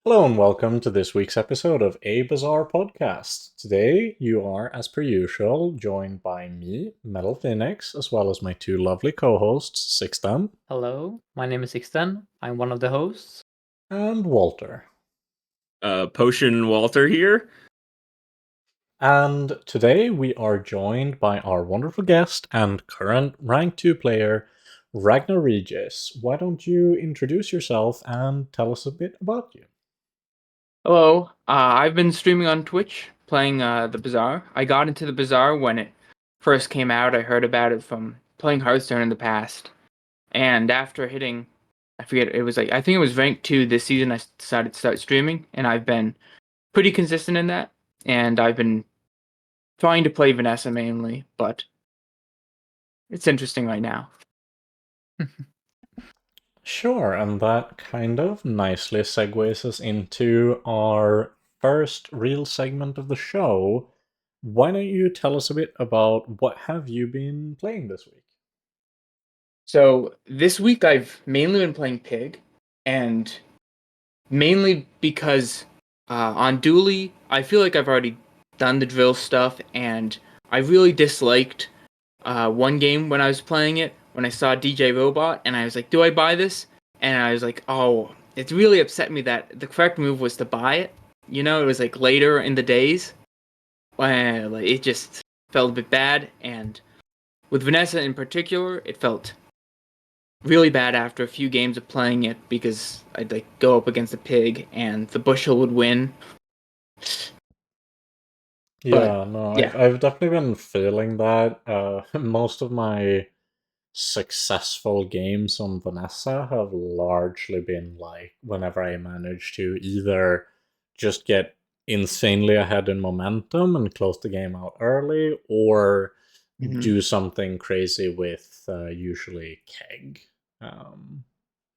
Hello and welcome to this week's episode of A Bazaar Podcast. Today you are, as per usual, joined by me, MetallFenix, as well as my two lovely co-hosts, Sixten Hello, my name is Sixten. I'm one of the hosts. and Walter. Potion Walter here. And today we are joined by our wonderful guest and current rank 2 player, RagnarRegis. Why don't you introduce yourself and tell us a bit about you? Hello, I've been streaming on Twitch, playing The Bazaar. I got into The Bazaar when it first came out. I heard about it from playing Hearthstone in the past. And after hitting, I forget, I think it was rank 2 this season, I decided to start streaming. And I've been pretty consistent in that. And I've been trying to play Vanessa mainly, but it's interesting right now. Sure, and that kind of nicely segues us into our first real segment of the show. Why don't you tell us a bit about what have you been playing this week? So this week I've mainly been playing Pig, and mainly because on Dooley, I feel like I've already done the drill stuff, and I really disliked one game when I was playing it, when I saw DJ Robot, and I was like, do I buy this? And I was like, oh, it really upset me that the correct move was to buy it. You know, it was like later in the days, when like, it just felt a bit bad, and with Vanessa in particular, it felt really bad after a few games of playing it because I'd like go up against a pig and the bushel would win. Yeah, no, Yeah. I've definitely been feeling that. Most of my successful games on Vanessa have largely been like whenever I manage to either just get insanely ahead in momentum and close the game out early, or Mhm. do something crazy with usually keg. Um,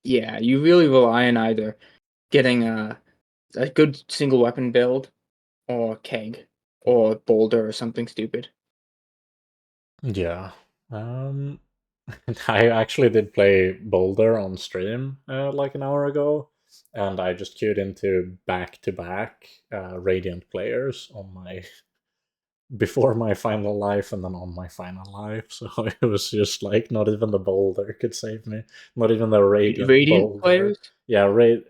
Yeah, you really rely on either getting a good single weapon build or keg or boulder or something stupid. yeah. Um, I actually did play Boulder on stream like an hour ago, and I just queued into back-to-back Radiant players on my before my final life and then on my final life. So it was just like not even the Boulder could save me, not even the Radiant Radiant Boulder. players? Yeah, Radiant.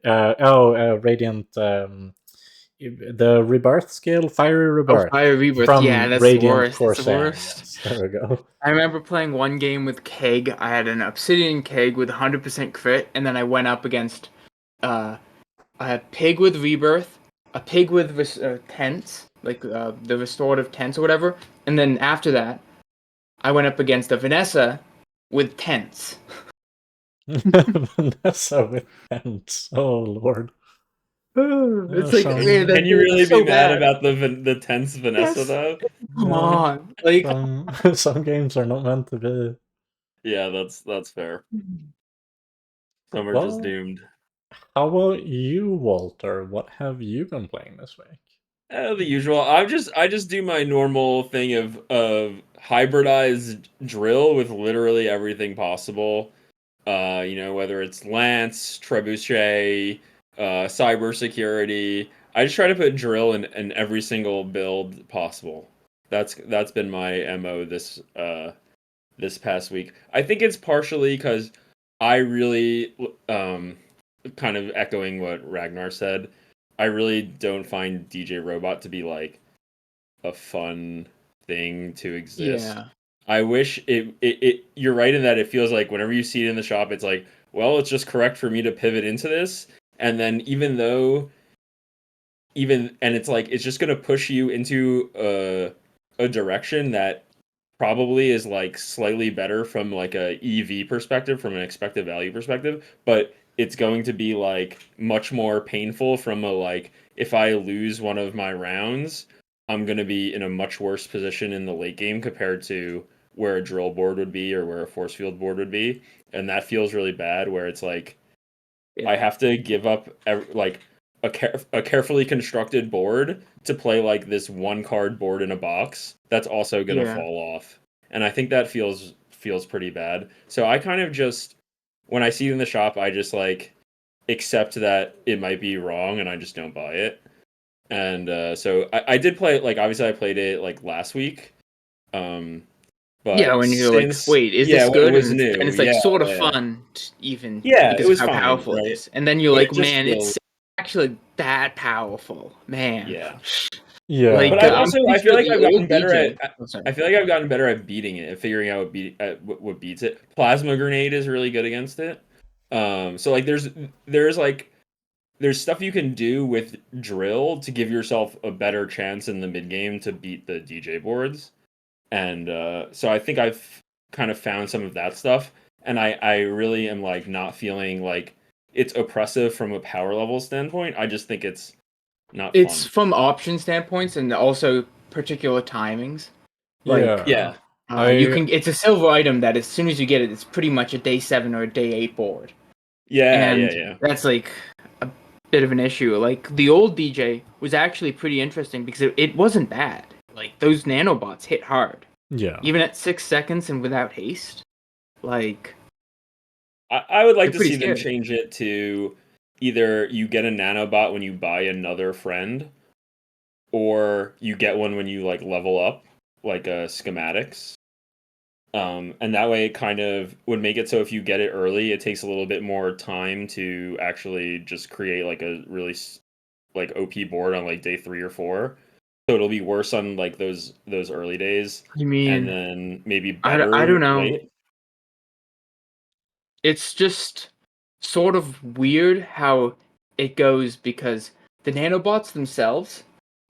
The rebirth skill, fiery Oh, rebirth Fire Rebirth. Yeah, from that's the Radiant worst. It's the Corsair. worst. Yes, there we go. I remember playing one game with keg. I had an obsidian keg with 100% crit, and then I went up against uh, a pig with rebirth, a pig with tents, like the restorative tents or whatever, and then after that, I went up against a Vanessa with tents. Vanessa with fence. Oh lord. It's like, man, Some Can you that's really be so mad bad. about the tense Vanessa Yes, though? come yeah, on, like. some games are not meant to be. Yeah, that's fair. Some are just Well, doomed. how about you, Walter? What have you been playing this week? The usual. I just do my normal thing of hybridized drill with literally everything possible. Whether it's Lance, Trebuchet, cybersecurity. I just try to put drill in every single build possible. That's been my MO this past week. I think it's partially because I really, kind of echoing what Ragnar said, I really don't find DJ Robot to be like a fun thing to exist. Yeah, I wish you're right in that it feels like whenever you see it in the shop, it's like, well, it's just correct for me to pivot into this. And then it's like, it's just going to push you into a direction that probably is like slightly better from like a EV perspective, from an expected value perspective, but it's going to be like much more painful from a like if I lose one of my rounds, I'm going to be in a much worse position in the late game compared to where a drill board would be or where a force field board would be, and that feels really bad where it's like I yeah, have to give up like a carefully constructed board to play like this one card board in a box that's also gonna yeah. fall off. And I think that feels pretty bad. So I kind of just when I see it in the shop, I just like accept that it might be wrong and I just don't buy it. And so I did play it, like obviously I played it like last week. But Yeah, when you're like, since wait, is this when it good? was And new, it's like sort of yeah. fun, even Yeah, it because of was how fine, powerful it right? is. And then you're But like, it just man, feels it's actually that powerful, man. yeah. Yeah. But Like, I've I'm also I pretty feel sure like the I've gotten old better DJ. at Oh, sorry. I feel like I've gotten better at beating it, at figuring out what beats it. Plasma grenade is really good against it. So like there's stuff you can do with drill to give yourself a better chance in the mid game to beat the DJ boards. And so I think I've kind of found some of that stuff, and I really am like not feeling like it's oppressive from a power level standpoint. I just think it's not It's fun. from option standpoints and also particular timings. Like, Yeah. you I can. It's a silver item that as soon as you get it, it's pretty much a day 7 or a day 8 board, and Yeah. that's like a bit of an issue. Like the old DJ was actually pretty interesting because it wasn't bad. Like those nanobots hit hard, yeah. even at 6 seconds and without haste. Like I would like they're to pretty see them scary. change it to either you get a nanobot when you buy another friend, or you get one when you like level up, like schematics. And that way it kind of would make it so if you get it early, it takes a little bit more time to actually just create like a really like OP board on like day 3 or 4. So it'll be worse on like those early days, You and mean then maybe I better don't know. late. It's just sort of weird how it goes because the nanobots themselves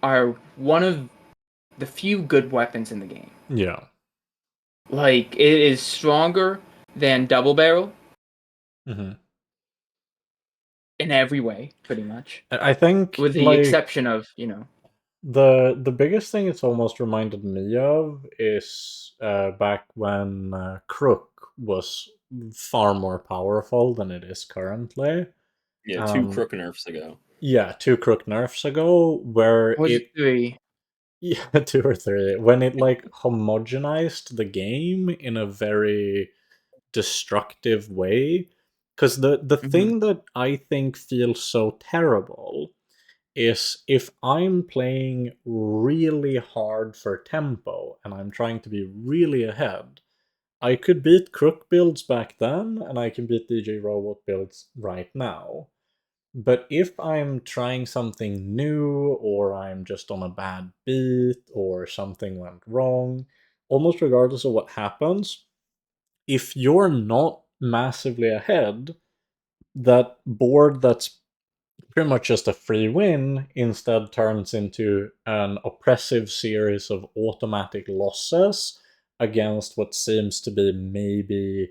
are one of the few good weapons in the game. Yeah. Like it is stronger than double barrel hmm in every way, pretty much, I think with the like exception of the biggest thing it's almost reminded me of is back when Crook was far more powerful than it is currently. Yeah, 2 Um, crook nerfs ago. yeah, 2 Crook nerfs ago, where was it it three? yeah 2 or 3 when it like homogenized the game in a very destructive way. Because the Mm-hmm. thing that I think feels so terrible is if I'm playing really hard for tempo and I'm trying to be really ahead, I could beat Crook builds back then and I can beat DJ Robot builds right now. But if I'm trying something new or I'm just on a bad beat or something went wrong, almost regardless of what happens, if you're not massively ahead, that board that's pretty much just a free win instead turns into an oppressive series of automatic losses against what seems to be maybe,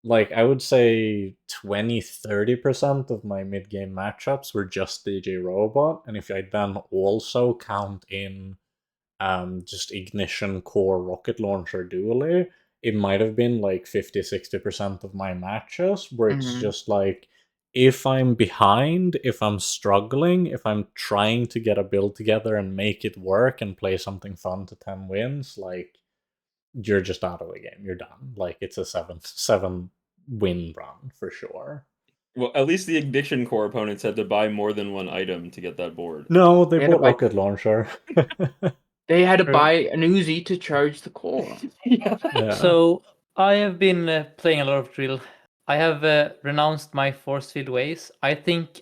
like, I would say 20-30% of my mid-game matchups were just DJ Robot, and if I then also count in just Ignition Core Rocket Launcher Dually, it might have been like 50-60% of my matches where it's Mm-hmm. just like, if I'm behind, if I'm struggling, if I'm trying to get a build together and make it work and play something fun to 10 wins, like, you're just out of the game. You're done. Like, it's a 7 win run for sure. Well, at least the Ignition Core opponents had to buy more than one item to get that board. No, they They had to bought buy. Rocket Launcher. They had to Sure. buy an Uzi to charge the core. Yeah. Yeah. So I have been playing a lot of drill. I have renounced my force field ways. I think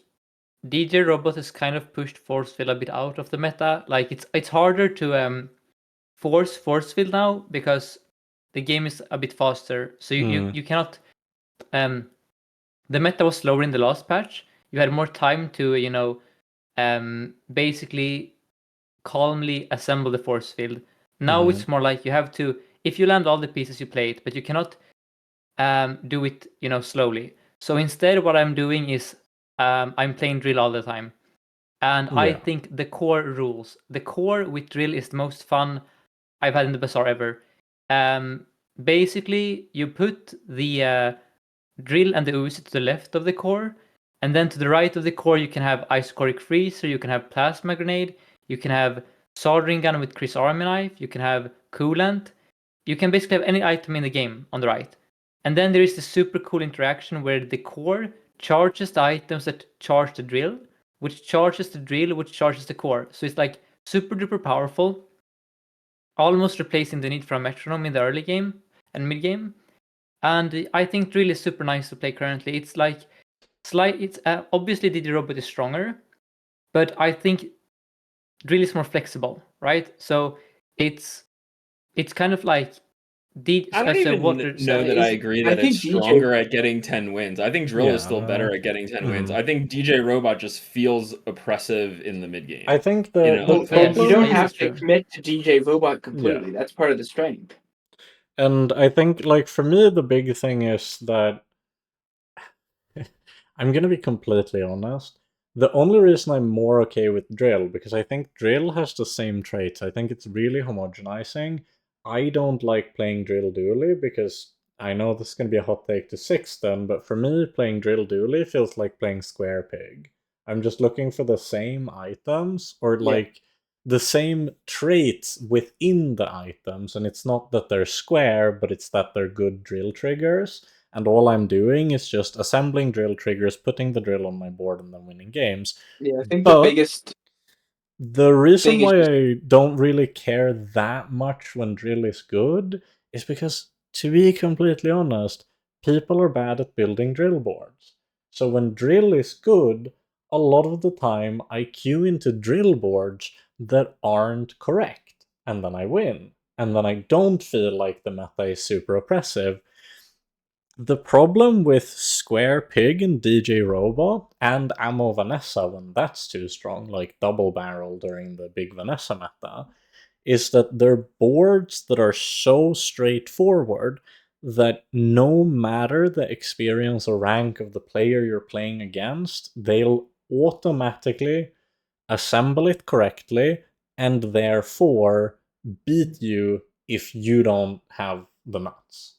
DJ Robot has kind of pushed force field a bit out of the meta. Like it's harder to force field now because the game is a bit faster. So you cannot. The meta was slower in the last patch. You had more time to basically calmly assemble the force field. Now it's more like you have to, if you land all the pieces, you play it, but you cannot do it slowly. So instead what I'm doing is I'm playing drill all the time, and I Yeah. think the core rules. The core with drill is the most fun I've had in the Bazaar ever. Basically you put the drill and the Uzi to the left of the core, and then to the right of the core you can have isocoric freezer, you can have plasma grenade, you can have soldering gun with Chris Army knife, you can have coolant, you can basically have any item in the game on the right. And then there is the super cool interaction where the core charges the items that charge the drill, which charges the drill, which charges the core. So it's like super duper powerful, almost replacing the need for a metronome in the early game and mid game. And I think drill is super nice to play currently. It's like it's obviously DJ Robot is stronger, but I think drill is more flexible, right? So it's kind of like I don't even know that I agree that it's stronger at getting 10 wins. I think drill is still better at getting 10 wins. I think DJ Robot just feels oppressive in the mid game. I think you don't have to commit to DJ Robot completely. That's part of the strength. And I think, like, for me, the big thing is that I'm gonna be completely honest. The only reason I'm more okay with drill, because I think drill has the same traits. I think it's really homogenizing. I don't like playing drill dually because I know this is going to be a hot take to Sixten, but for me, playing drill dually feels like playing square pig. I'm just looking for the same items or like the same traits within the items, and it's not that they're square, but it's that they're good drill triggers. And all I'm doing is just assembling drill triggers, putting the drill on my board, and then winning games. Yeah, I think the reason why I don't really care that much when drill is good is because, to be completely honest, people are bad at building drill boards. So when drill is good, a lot of the time I queue into drill boards that aren't correct, and then I win. And then I don't feel like the meta is super oppressive. The problem with Square Pig and DJ Robot and Ammo Vanessa when that's too strong, like Double Barrel during the big Vanessa meta, is that they're boards that are so straightforward that no matter the experience or rank of the player you're playing against, they'll automatically assemble it correctly and therefore beat you if you don't have the nuts.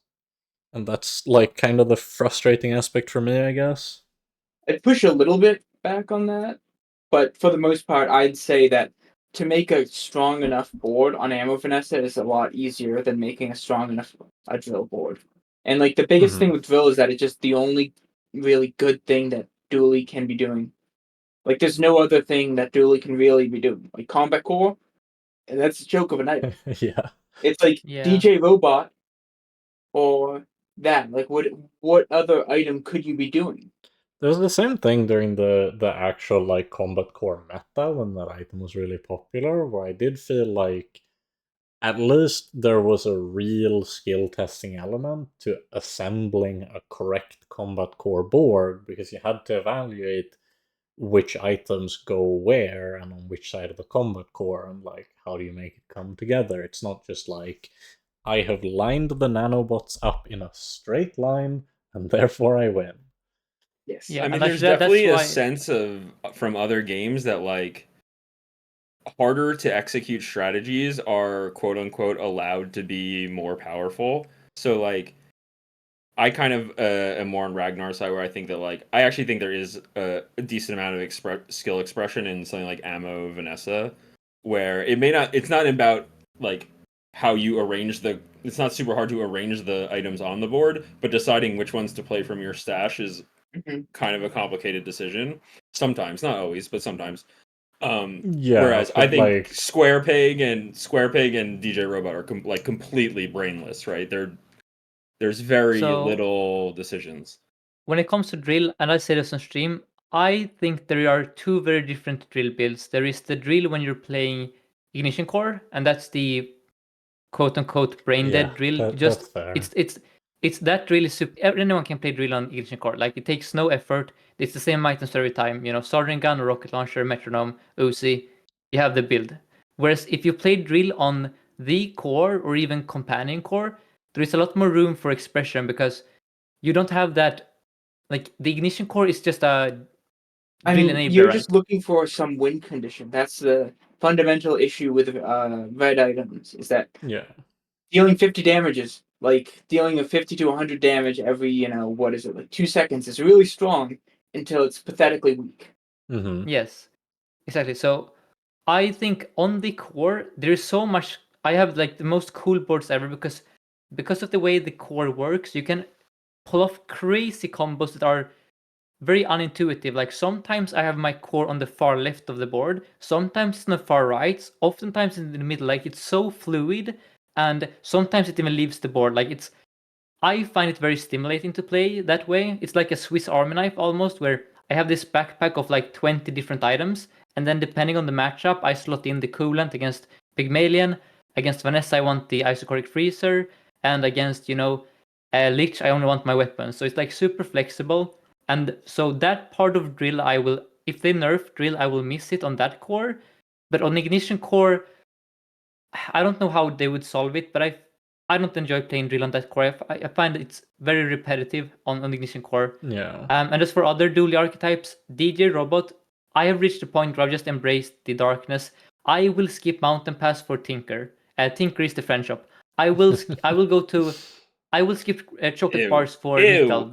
And that's like kind of the frustrating aspect for me, I guess. I'd push a little bit back on that, but for the most part, I'd say that to make a strong enough board on Ammo Vanessa is a lot easier than making a strong enough drill board. And like the biggest thing with drill is that it's just the only really good thing that dually can be doing. Like there's no other thing that dually can really be doing. Like combat core, and that's a joke of an item. Yeah. It's like DJ Robot or that. Like what other item could you be doing? There's the same thing during the actual like combat core meta when that item was really popular, where I did feel like at least there was a real skill testing element to assembling a correct combat core board, because you had to evaluate which items go where and on which side of the combat core, and like how do you make it come together. It's not just like I have lined the nanobots up in a straight line and therefore I win. Yes. I mean, there's definitely a sense of from other games that like harder to execute strategies are quote unquote allowed to be more powerful. So like I kind of am more on Ragnar's side, where I think that like I actually think there is a decent amount of skill expression in something like Ammo Vanessa, where it's not about like how you arrange it's not super hard to arrange the items on the board, but deciding which ones to play from your stash is kind of a complicated decision. Sometimes, not always, but sometimes. Whereas I think like Square Pig and DJ Robot are completely brainless, right? There's very little decisions. When it comes to drill, and I say this on stream, I think there are two very different drill builds. There is the drill when you're playing Ignition Core, and that's the quote-unquote brain-dead drill. That's fair. It's that drill is super. Anyone can play drill on Ignition Core. Like, it takes no effort. It's the same items every time. You know, soldering gun, rocket launcher, metronome, Uzi. You have the build. Whereas if you play drill on the core or even companion core, there is a lot more room for expression because you don't have that. Like, the Ignition Core is just a drill enabler. You're just looking for some win condition. That's the fundamental issue with red items, is that dealing 50 damages, like dealing a 50 to 100 damage every, like 2 seconds is really strong until it's pathetically weak. Yes, exactly. So I think on the core, there's so much. I have like the most cool boards ever because of the way the core works. You can pull off crazy combos that are very unintuitive. Like sometimes I have my core on the far left of the board, sometimes it's on the far right, oftentimes in the middle. Like it's so fluid, and sometimes it even leaves the board. Like it's, I find it very stimulating to play that way. It's like a Swiss Army knife almost, where I have this backpack of like 20 different items, and then depending on the matchup, I slot in the coolant against Pygmalion. Against Vanessa, I want the isocoric freezer, and against, Lich, I only want my weapons. So it's like super flexible. And so that part of drill, I will, if they nerf drill, I will miss it on that core. But on ignition core, I don't know how they would solve it, but I don't enjoy playing drill on that core. I find it's very repetitive on ignition core. Yeah. And as for other dually archetypes, DJ Robot, I have reached a point where I've just embraced the darkness. I will skip Mountain Pass for Tinker. Tinker is the friend shop. I will skip chocolate Ew. bars for Ew. Little.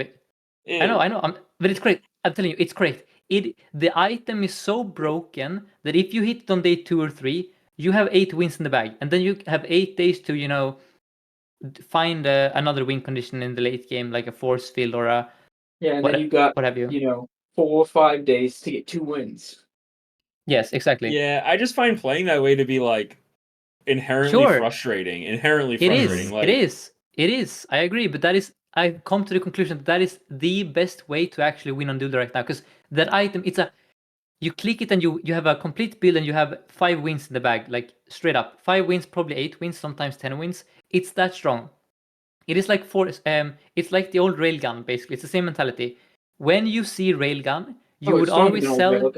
I know, Ew. but it's great. I'm telling you, it's great. The item is so broken that if you hit it on day 2 or 3, you have 8 wins in the bag, and then you have 8 days to find another win condition in the late game, like a force field or a Yeah, and what, then you got, what have you. 4 or 5 days to get 2 wins. Yes, exactly. Yeah, I just find playing that way to be like inherently Sure. frustrating. It is. Like, It is. I agree, but I've come to the conclusion that is the best way to actually win on Duel right now, because that item, you click it and you have a complete build and you have 5 wins in the bag, like straight up 5 wins, probably 8 wins, sometimes 10 wins. It's that strong. It is like it's like the old railgun basically. It's the same mentality. When you see railgun, you would always sell.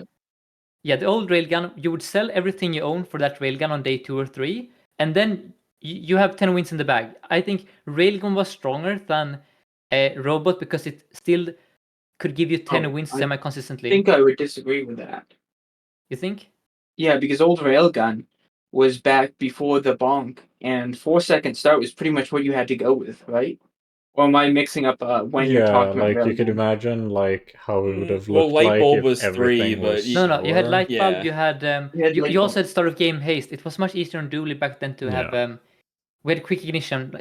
Yeah, the old railgun, you would sell everything you own for that railgun on day 2 or 3, and then you have 10 wins in the bag. I think railgun was stronger than a robot because it still could give you 10 wins semi-consistently. I think I would disagree with that. You think? Yeah, because old railgun was back before the bonk, and 4-second start was pretty much what you had to go with, right? Or am I mixing up when you're Yeah, talking about like you could railgun? imagine like how it would have well, looked light like bulb if was 3, everything but was No, you had slower. light bulb. Yeah. You had had light you also bulb. had start of game haste. It was much easier on Dually back then to have Yeah. we had quick ignition.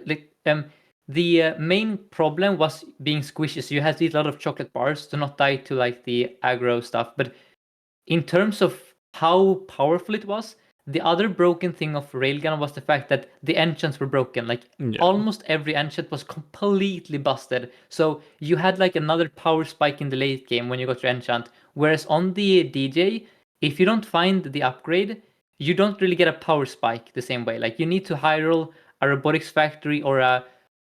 The main problem was being squishy, so you had to eat a lot of chocolate bars to not die to like the aggro stuff. But in terms of how powerful it was, the other broken thing of Railgun was the fact that the enchants were broken. Like Yeah. almost every enchant was completely busted. So you had like another power spike in the late game when you got your enchant. Whereas on the DJ, if you don't find the upgrade, you don't really get a power spike the same way. Like you need to high roll a robotics factory or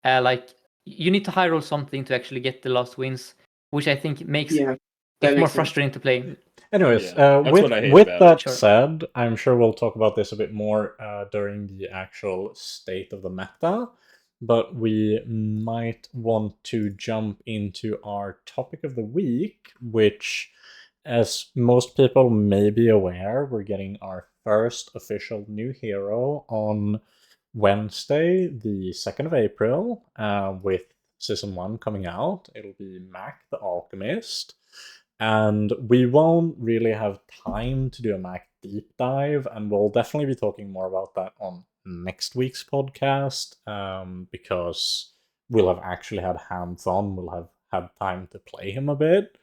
like you need to high roll something to actually get the last wins, which I think makes Yeah, it more makes sense. frustrating to play. Anyways, Yeah, that's what I hate with about that Sure. said, I'm sure we'll talk about this a bit more during the actual state of the meta, but we might want to jump into our topic of the week, which, as most people may be aware, we're getting our first official new hero on Wednesday, the 2nd of April, with Season 1 coming out. It'll be Mac the Alchemist. And we won't really have time to do a Mac deep dive, and we'll definitely be talking more about that on next week's podcast, because we'll have actually had hands-on, we'll have had time to play him a bit.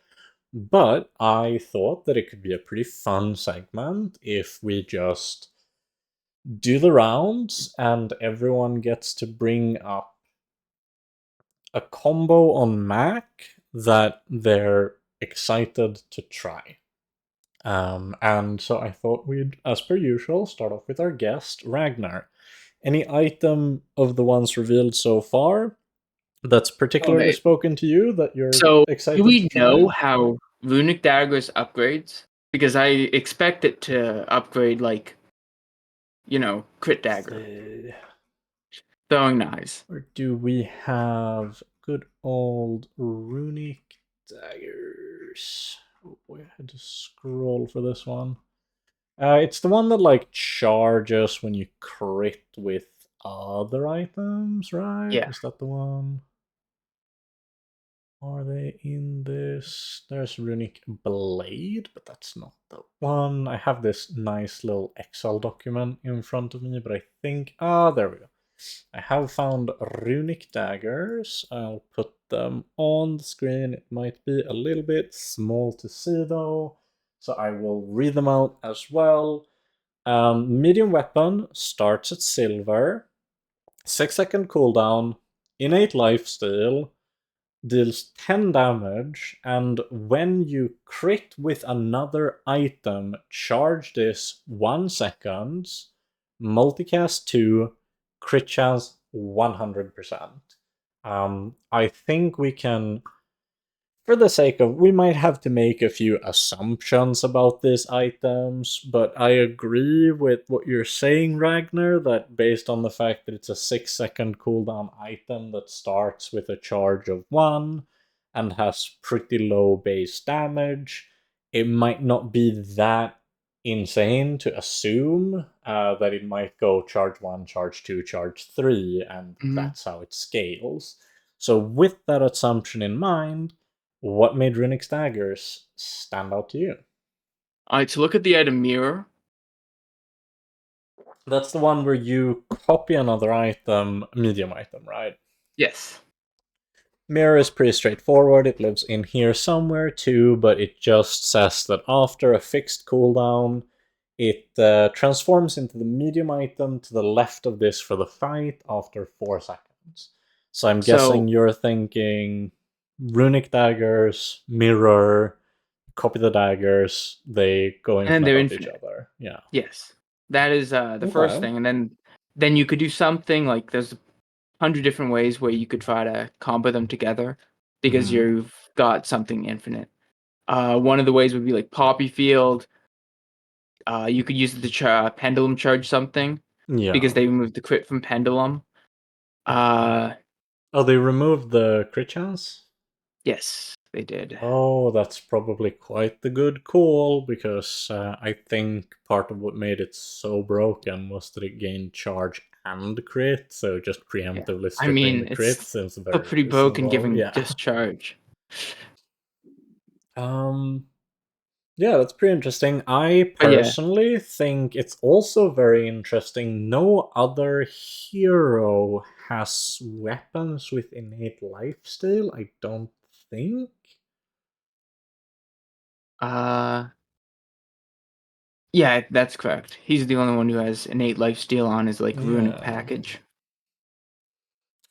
But I thought that it could be a pretty fun segment if we just do the rounds and everyone gets to bring up a combo on Mac that they're excited to try. And so I thought we'd, as per usual, start off with our guest, Ragnar. Any item of the ones revealed so far that's particularly Okay. spoken to you that you're So, excited do we to try? know how Runic Daggers upgrades? Because I expect it to upgrade, like, crit dagger. Throwing knives. Or do we have good old runic daggers? Oh boy, I had to scroll for this one. It's the one that like charges when you crit with other items, right? Yeah. Is that the one? Are they in this? There's Runic Blade, but that's not the one. I have this nice little Excel document in front of me, but I think... there we go. I have found runic daggers. I'll put them on the screen. It might be a little bit small to see though, so I will read them out as well. Medium weapon starts at silver, 6-second cooldown, innate lifesteal, deals 10 damage, and when you crit with another item, charge this 1 second, multicast 2, crit chance 100%. I think we can, for the sake of, we might have to make a few assumptions about these items, but I agree with what you're saying, Ragnar, that based on the fact that it's a 6-second cooldown item that starts with a charge of 1 and has pretty low base damage, it might not be that insane to assume that it might go charge 1, charge 2, charge 3, and that's how it scales. So with that assumption in mind, what made runic daggers stand out to you? Alright, so look at the item mirror. That's the one where you copy another item, medium item, right? Yes. Mirror is pretty straightforward. It lives in here somewhere too, but it just says that after a fixed cooldown, it transforms into the medium item to the left of this for the fight after 4 seconds. So I'm guessing you're thinking runic daggers, mirror, copy the daggers, they go And they're infinite of each infinite. other. Yeah. Yes. That is the first Okay. thing. And then you could do something like there's 100 different ways where you could try to combo them together because Mhm. you've got something infinite. One of the ways would be like Poppy Field. You could use it to pendulum charge something Yeah. because they removed the crit from pendulum. Oh, they removed the crit chance? Yes, they did. Oh, that's probably quite the good call, because I think part of what made it so broken was that it gained charge and crit, so just preemptively I stripping mean, the crit it's seems still very pretty broken reasonable. given Yeah. just charge. Yeah, that's pretty interesting. I But yeah, personally think it's also very interesting. No other hero has weapons with innate lifesteal, I don't think. yeah, that's correct. He's the only one who has innate lifesteal on his like runic Yeah. package.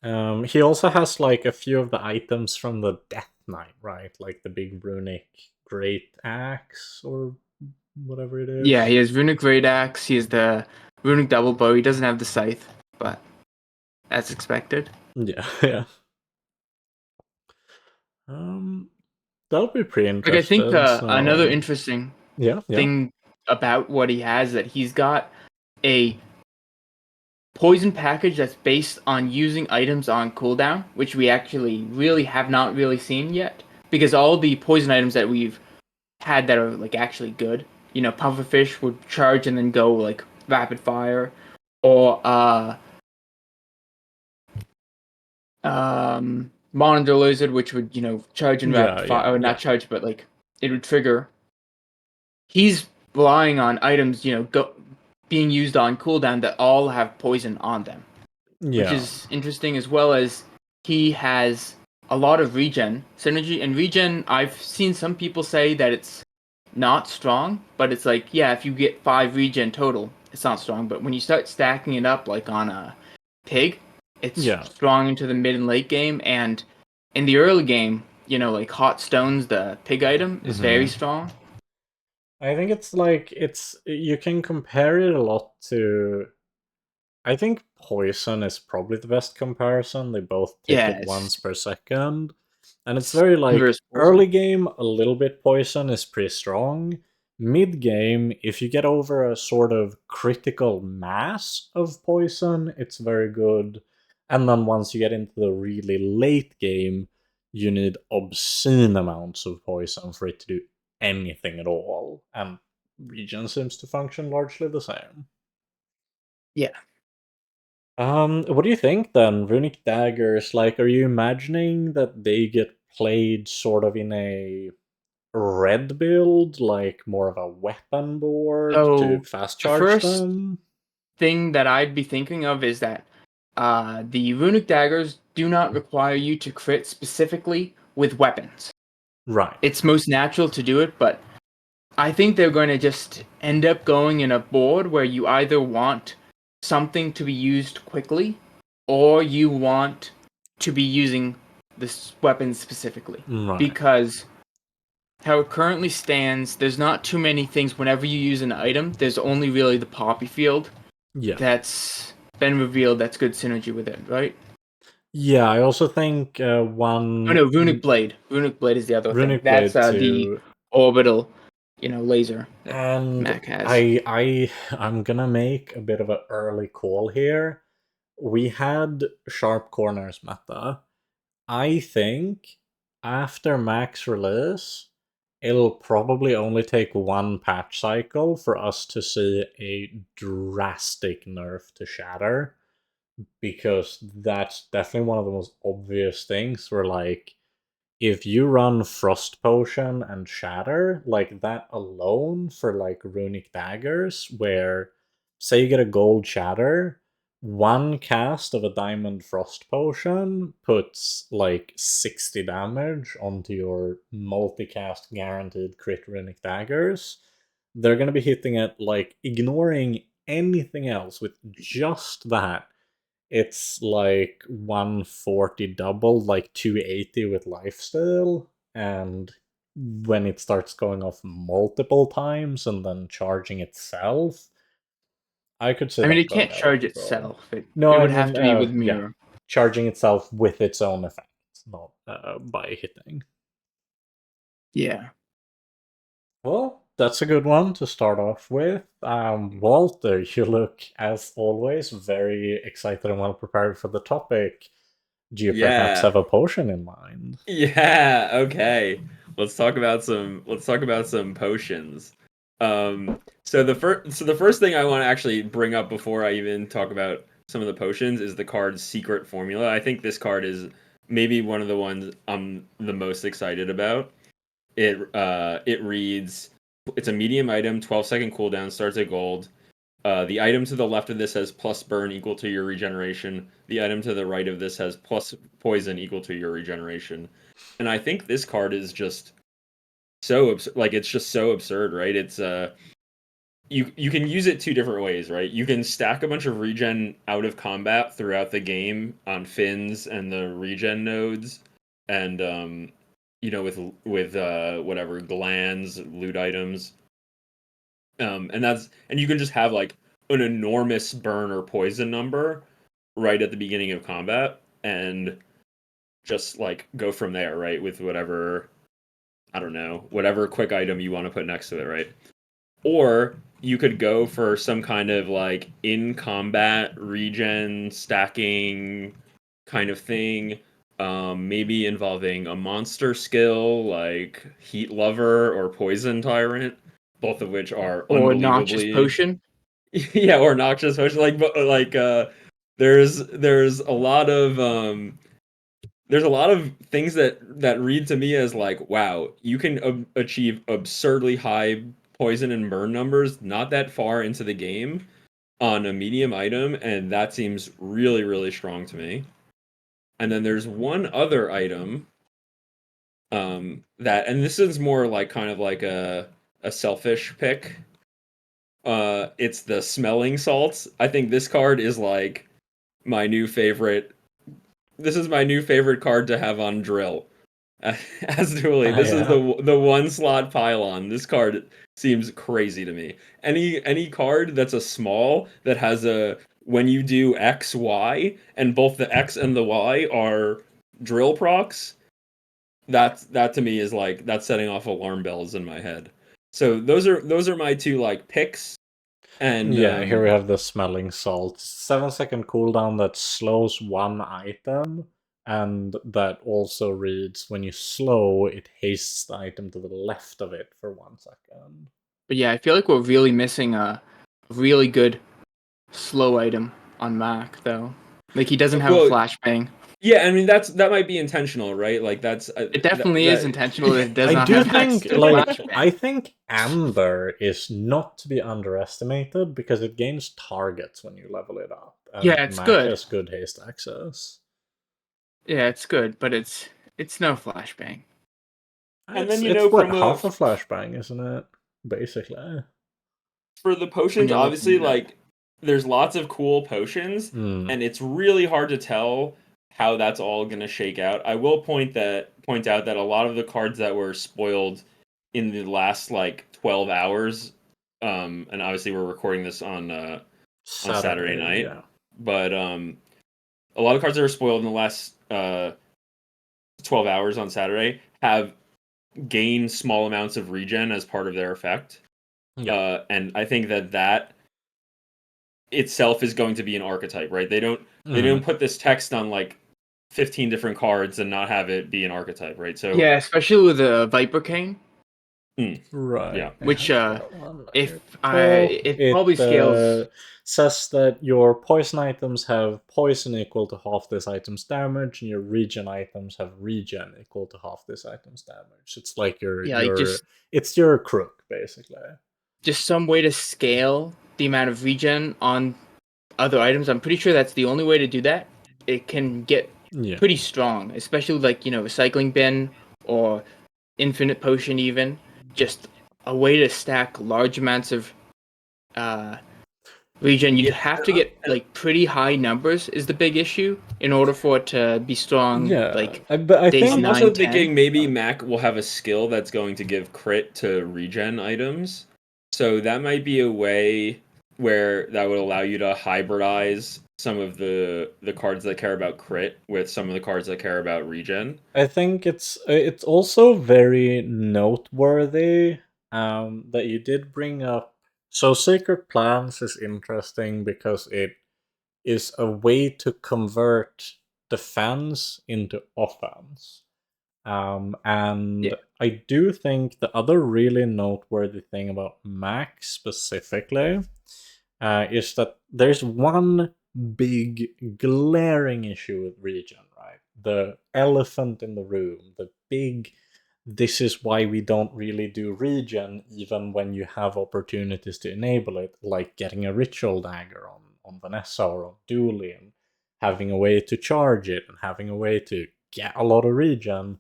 He also has like a few of the items from the Death Knight, right? Like the big runic great axe or whatever it is. Yeah, he has runic great axe. He has the runic double bow. He doesn't have the scythe, but that's expected. Yeah, yeah. That'll be pretty Like I think interesting. another So interesting yeah, yeah. thing about what he has is that he's got a poison package that's based on using items on cooldown, which we actually really have not really seen yet. Because all the poison items that we've had that are like actually good, pufferfish would charge and then go like rapid fire, or monitor lizard, which would charge and rapid Yeah, fire, yeah, or yeah. not charge, but like it would trigger. He's relying on items, being used on cooldown that all have poison on them, which Yeah. is interesting, as well as he has a lot of regen synergy. And regen, I've seen some people say that it's not strong, but it's like, yeah, if you get 5 regen total, it's not strong. But when you start stacking it up like on a pig, it's Yeah. strong into the mid and late game. And in the early game, like hot stones, the pig item is very strong. I think it's like you can compare it a lot to, I think poison is probably the best comparison. They both tick Yeah, it once it's per second. And it's very like inverse early poison. game, a little bit poison is pretty strong. Mid game, if you get over a sort of critical mass of poison, it's very good. And then once you get into the really late game, you need obscene amounts of poison for it to do anything at all. And regen seems to function largely the same. Yeah. What do you think then? Runic daggers, like, are you imagining that they get played sort of in a red build, like more of a weapon board to So fast the charge first them? thing that I'd be thinking of is that the runic daggers do not require you to crit specifically with weapons. Right. It's most natural to do it, but I think they're going to just end up going in a board where you either want something to be used quickly, or you want to be using this weapon specifically. Right. Because how it currently stands, there's not too many things. Whenever you use an item, there's only really the poppy field Yeah. that's been revealed that's good synergy with it, right? Yeah, I also think one... Oh no, Runic Blade. Runic Blade is the other Runic thing. That's Blade the orbital, laser that And Mac has. I'm gonna make a bit of an early call here. We had Sharp Corners meta. I think after max release, it'll probably only take one patch cycle for us to see a drastic nerf to Shatter, because that's definitely one of the most obvious things where, like, if you run Frost Potion and Shatter, like that alone for like runic daggers, where say you get a gold Shatter, one cast of a diamond Frost Potion puts like 60 damage onto your multicast guaranteed crit runic daggers. They're gonna be hitting it, like, ignoring anything else with just that. It's like 140 double, like 280 with lifesteal, and when it starts going off multiple times and then charging itself, I could see I mean, that it going can't out of charge control. itself. No, it I would have mean, to be with yeah, mirror. charging itself with its own effects, not by hitting. Yeah. Well, that's a good one to start off with. Walter, you look, as always, very excited and well prepared for the topic. Do you perhaps Yeah. have a potion in mind? Yeah, okay. Let's talk about some potions. So the first thing I want to actually bring up before I even talk about some of the potions is the card's secret formula. I think this card is maybe one of the ones I'm the most excited about. It reads, it's a medium item, 12-second cooldown, starts at gold. The item to the left of this has plus burn equal to your regeneration. The item to the right of this has plus poison equal to your regeneration. And I think this card is just so absurd. Like, it's just so absurd, right? It's you can use it two different ways, right? You can stack a bunch of regen out of combat throughout the game on fins and the regen nodes, and with whatever glands, loot items. And you can just have like an enormous burn or poison number right at the beginning of combat and just like go from there, right? With whatever, I don't know, whatever quick item you want to put next to it, right? Or you could go for some kind of like in combat regen stacking kind of thing, maybe involving a monster skill like Heat Lover or Poison Tyrant, both of which are Or Noxious unbelievably Potion. yeah, or Noxious Potion. There's a lot of things that read to me as like, wow, you can achieve absurdly high poison and burn numbers not that far into the game on a medium item, and that seems really, really strong to me. And then there's one other item and this is more like kind of like a selfish pick. It's the smelling salts. I think this card is like my new favorite. This is my new favorite card to have on drill. As Dooley, this is the one slot pylon. This card seems crazy to me. Any card that's a small that has a when you do X, Y, and both the X and the Y are drill procs, that to me is like that's setting off alarm bells in my head. So those are my two like picks. And yeah, here we have the smelling salt. 7-second cooldown that slows one item, and that also reads when you slow, it hastes the item to the left of it for 1 second. But yeah, I feel like we're really missing a really good slow item on Mac, though. Like, he doesn't have a flashbang. Yeah, I mean that might be intentional, right? Like that's it definitely is intentional. It does I not do have think, access to like, flashbang. I think Amber is not to be underestimated because it gains targets when you level it up, and Yeah, it's Mac good. has good haste access. Yeah, it's good, but it's no flashbang. And then, It's what, from half a flashbang, isn't it? Basically. for the When potions, you're obviously, looking at it. like, there's lots of cool potions, Mm. and it's really hard to tell how that's all gonna shake out. I will point out that a lot of the cards that were spoiled in the last like 12 hours, and obviously we're recording this on Saturday night, yeah. but a lot of cards that were spoiled in the last 12 hours on Saturday have gained small amounts of regen as part of their effect. Yeah. And I think that itself is going to be an archetype, right? They don't put this text on like 15 different cards and not have it be an archetype, right? So Yeah, especially with the Viper King, Right. Yeah. which Well, it probably scales. Says that your poison items have poison equal to half this item's damage, and your regen items have regen equal to half this item's damage. It's like it's your crook, basically. Just some way to scale the amount of regen on other items. I'm pretty sure that's the only way to do that. It can get Yeah. pretty strong, especially like, recycling bin or infinite potion even. Just a way to stack large amounts of regen. You'd have to get like pretty high numbers is the big issue in order for it to be strong. Yeah. Like But I days think I'm 9, also 10. thinking maybe Mac will have a skill that's going to give crit to regen items. So that might be a way where that would allow you to hybridize some of the cards that care about crit with some of the cards that care about regen. I think it's also very noteworthy that you did bring up. So Sacred Plans is interesting because it is a way to convert defense into offense. And Yeah. I do think the other really noteworthy thing about Mac specifically is that there's one big glaring issue with regen, right? The elephant in the room, the big, this is why we don't really do regen even when you have opportunities to enable it, like getting a ritual dagger on Vanessa or on Dooley, and having a way to charge it and having a way to get a lot of regen.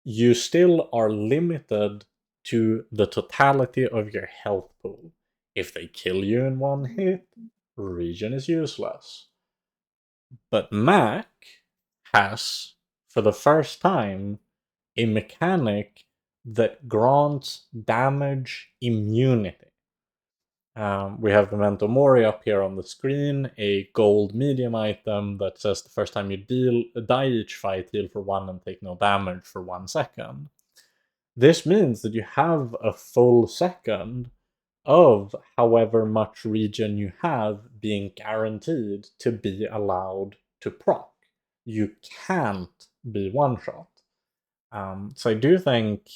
You still are limited to the totality of your health pool. If they kill you in one hit, regen is useless. But Mac has, for the first time, a mechanic that grants damage immunity. We have Memento Mori up here on the screen, a gold medium item that says the first time you die each fight, heal for 1 and take no damage for 1 second. This means that you have a full second of however much regen you have being guaranteed to be allowed to proc. You can't be one-shot. So I do think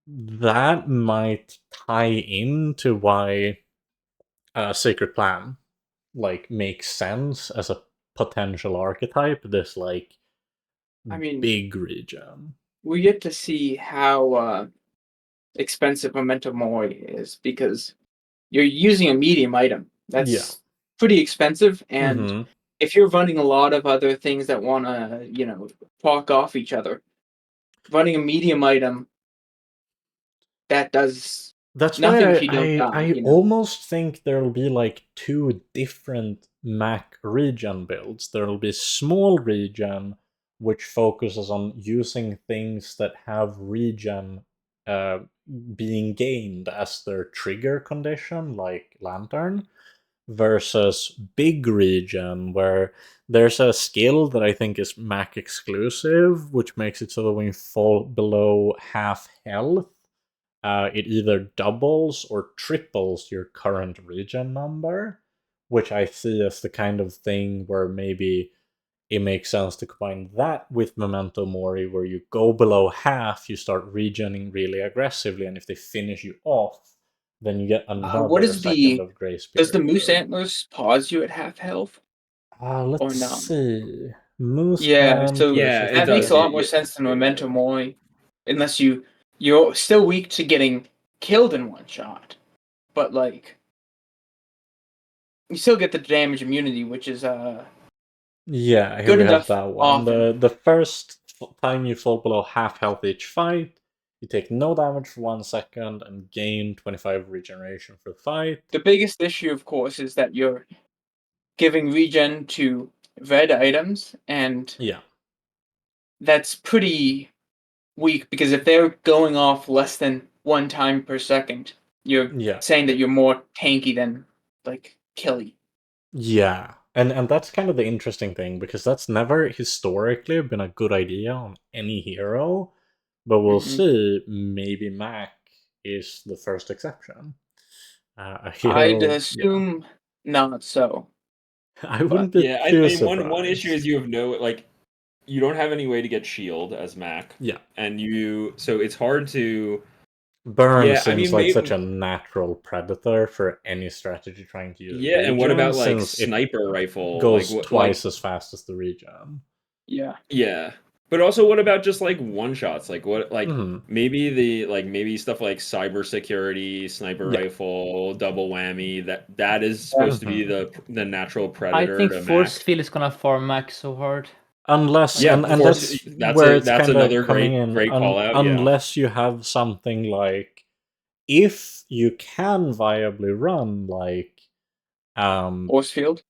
that might tie into why Sacred Plan makes sense as a potential archetype. This I mean, big regen. we get to see how expensive Memento Mori is because you're using a medium item. That's pretty expensive, and if you're running a lot of other things that want to, talk off each other, running a medium item that does That's nothing why if you don't die. I almost think there'll be like 2 different Mac regen builds. There'll be small regen, which focuses on using things that have regen being gained as their trigger condition, like Lantern, versus big regen, where there's a skill that I think is Mac exclusive, which makes it so that when you fall below half health, it either doubles or triples your current regen number, which I see as the kind of thing where maybe it makes sense to combine that with Memento Mori, where you go below half, you start regening really aggressively, and if they finish you off, then you get another What is second of grace period. does the Moose Antlers pause you at half health? Let's or no? see. Moose Yeah, so Antlers, Yeah, if it that we makes a does. lot more sense than Memento Mori, unless you're still weak to getting killed in one shot, but like you still get the damage immunity, which is Yeah, here good we have enough that one. often. The first time you fall below half health each fight, you take no damage for 1 second and gain 25 regeneration for the fight. The biggest issue, of course, is that you're giving regen to red items, and Yeah, that's pretty weak because if they're going off less than 1 time per second, you're yeah, saying that you're more tanky than like Kelly. yeah. And that's kind of the interesting thing, because that's never historically been a good idea on any hero. But we'll Mhm. see, maybe Mac is the first exception. A hero, I'd yeah. assume not so. I wouldn't be Yeah, I too mean one issue surprised. is you have no like you don't have any way to get shield as Mac, Yeah. and so it's hard to. Burn Yeah, I seems mean like such maybe. a natural predator for any strategy trying to use Yeah, and what regen, about like since it sniper rifle? Like goes what? twice Like as fast as the regen. Yeah. yeah, but also what about just like one shots? Like what? Like Hmm. maybe stuff like cybersecurity, sniper Yeah. rifle, double whammy. That is supposed to be the natural I predator think to force Mac. field is gonna farm Max so hard. Unless, Yeah, and force. that's where it's That's kind of another coming in. great call out. Yeah. Unless you have something like, if you can viably run like, Force field.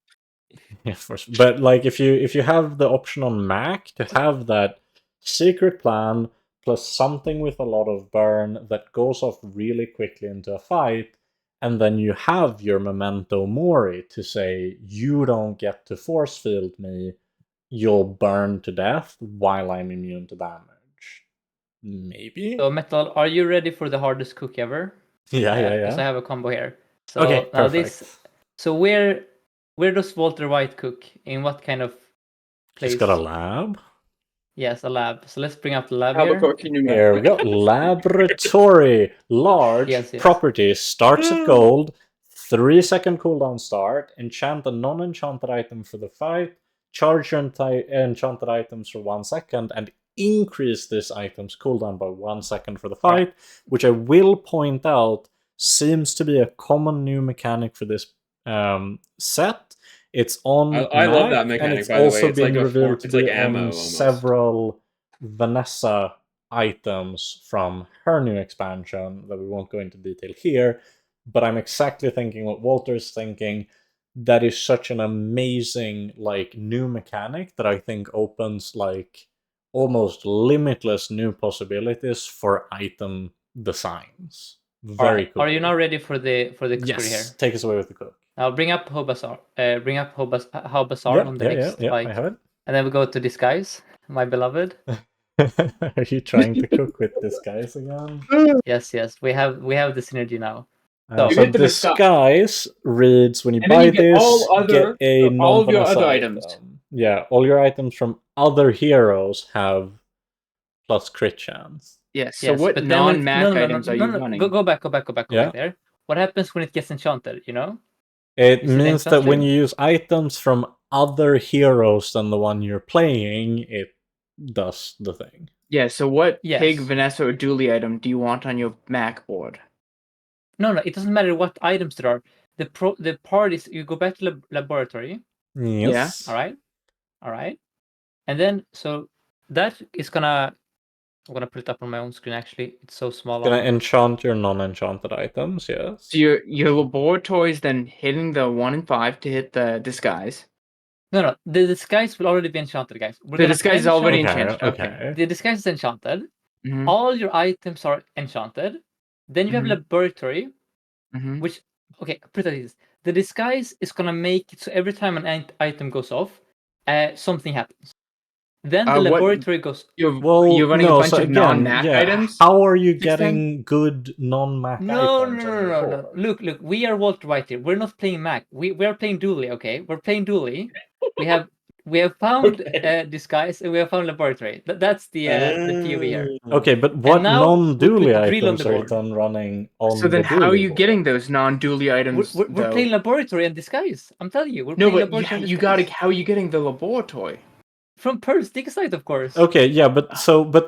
yeah, but like if you have the option on Mac to have that secret plan plus something with a lot of burn that goes off really quickly into a fight, and then you have your memento mori to say you don't get to force field me, you'll burn to death while I'm immune to damage. Maybe. So Metal, are you ready for the hardest cook ever? Yeah, Because I yeah. have a combo here. So Okay, now perfect. So where does Walter White cook? In what kind of place? He's got a lab. Yes, a lab. So let's bring up the lab Albuquerque, New Here we go. Mexico. Laboratory. Large. Yes. Property. Starts at gold. 3-second cooldown start. Enchant a non-enchanted item for the fight. Charge your enchanted items for 1 second. And increase this item's cooldown by 1 second for the fight. Which I will point out seems to be a common new mechanic for this set. It's on I love Mac, that and mechanic, it's by the way. also It's like been revealed to it's like be ammo on almost. several Vanessa items from her new expansion that we won't go into detail here, but I'm exactly thinking what Walter's thinking. That is such an amazing like new mechanic that I think opens like almost limitless new possibilities for item designs. Very cool. Are you now ready for the cookery here? Yes, take us away with the cook. Now bring up How Bazaar. Bring up How Bazaar Yep, on the next yeah, like, I have it. and then we go to disguise, my beloved. Are you trying to cook with this guys again? Yes. We have the synergy now. So You get the disguise reads when you And then buy you get this, all get a all of your non-Vanessa other item. items. Yeah, all your items from other heroes have plus crit chance. Yes. So Yes, what but then when it- non-Mac items are you running? Go back Yeah. there. What happens when it gets enchanted? You know? It Is it means that when enchanted? you use items from other heroes than the one you're playing, it does the thing. Yeah. So what Yes. Pig, Vanessa, or Dooley item do you want on your Mac board? No, it doesn't matter what items there are. The part is you go back to laboratory. Yes. All right. And then so that is gonna. I'm gonna put it up on my own screen. Actually, it's so small. Gonna enchant your non-enchanted items. Yes. So your laboratory is then hitting the 1 and 5 to hit the disguise. No. The disguise will already be enchanted, guys. The disguise is already enchanted. Okay. The disguise is enchanted. Mhm. All your items are enchanted. Then you have Mhm. laboratory, Mhm. which put it like this: the disguise is gonna make it so every time an item goes off, something happens. Then the laboratory goes. You're running a bunch of non-Mac items. How are you Sixten? getting good non-Mac items? No. Look. We are Walter White here. We're not playing Mac. We are playing Dooley. Okay, we're playing Dooley. We have found disguise and we have found laboratory. That's the POV here. Okay, but what now non-Dooley we put drill on items the are you board. then running on So then the how are Dooley you board? getting those non-Dooley items? We're playing laboratory and disguise. I'm telling you, we're No, playing but laboratory and you disguise. gotta. How are you getting the laboratory? From Pearl's dig site, of course. Okay, yeah, but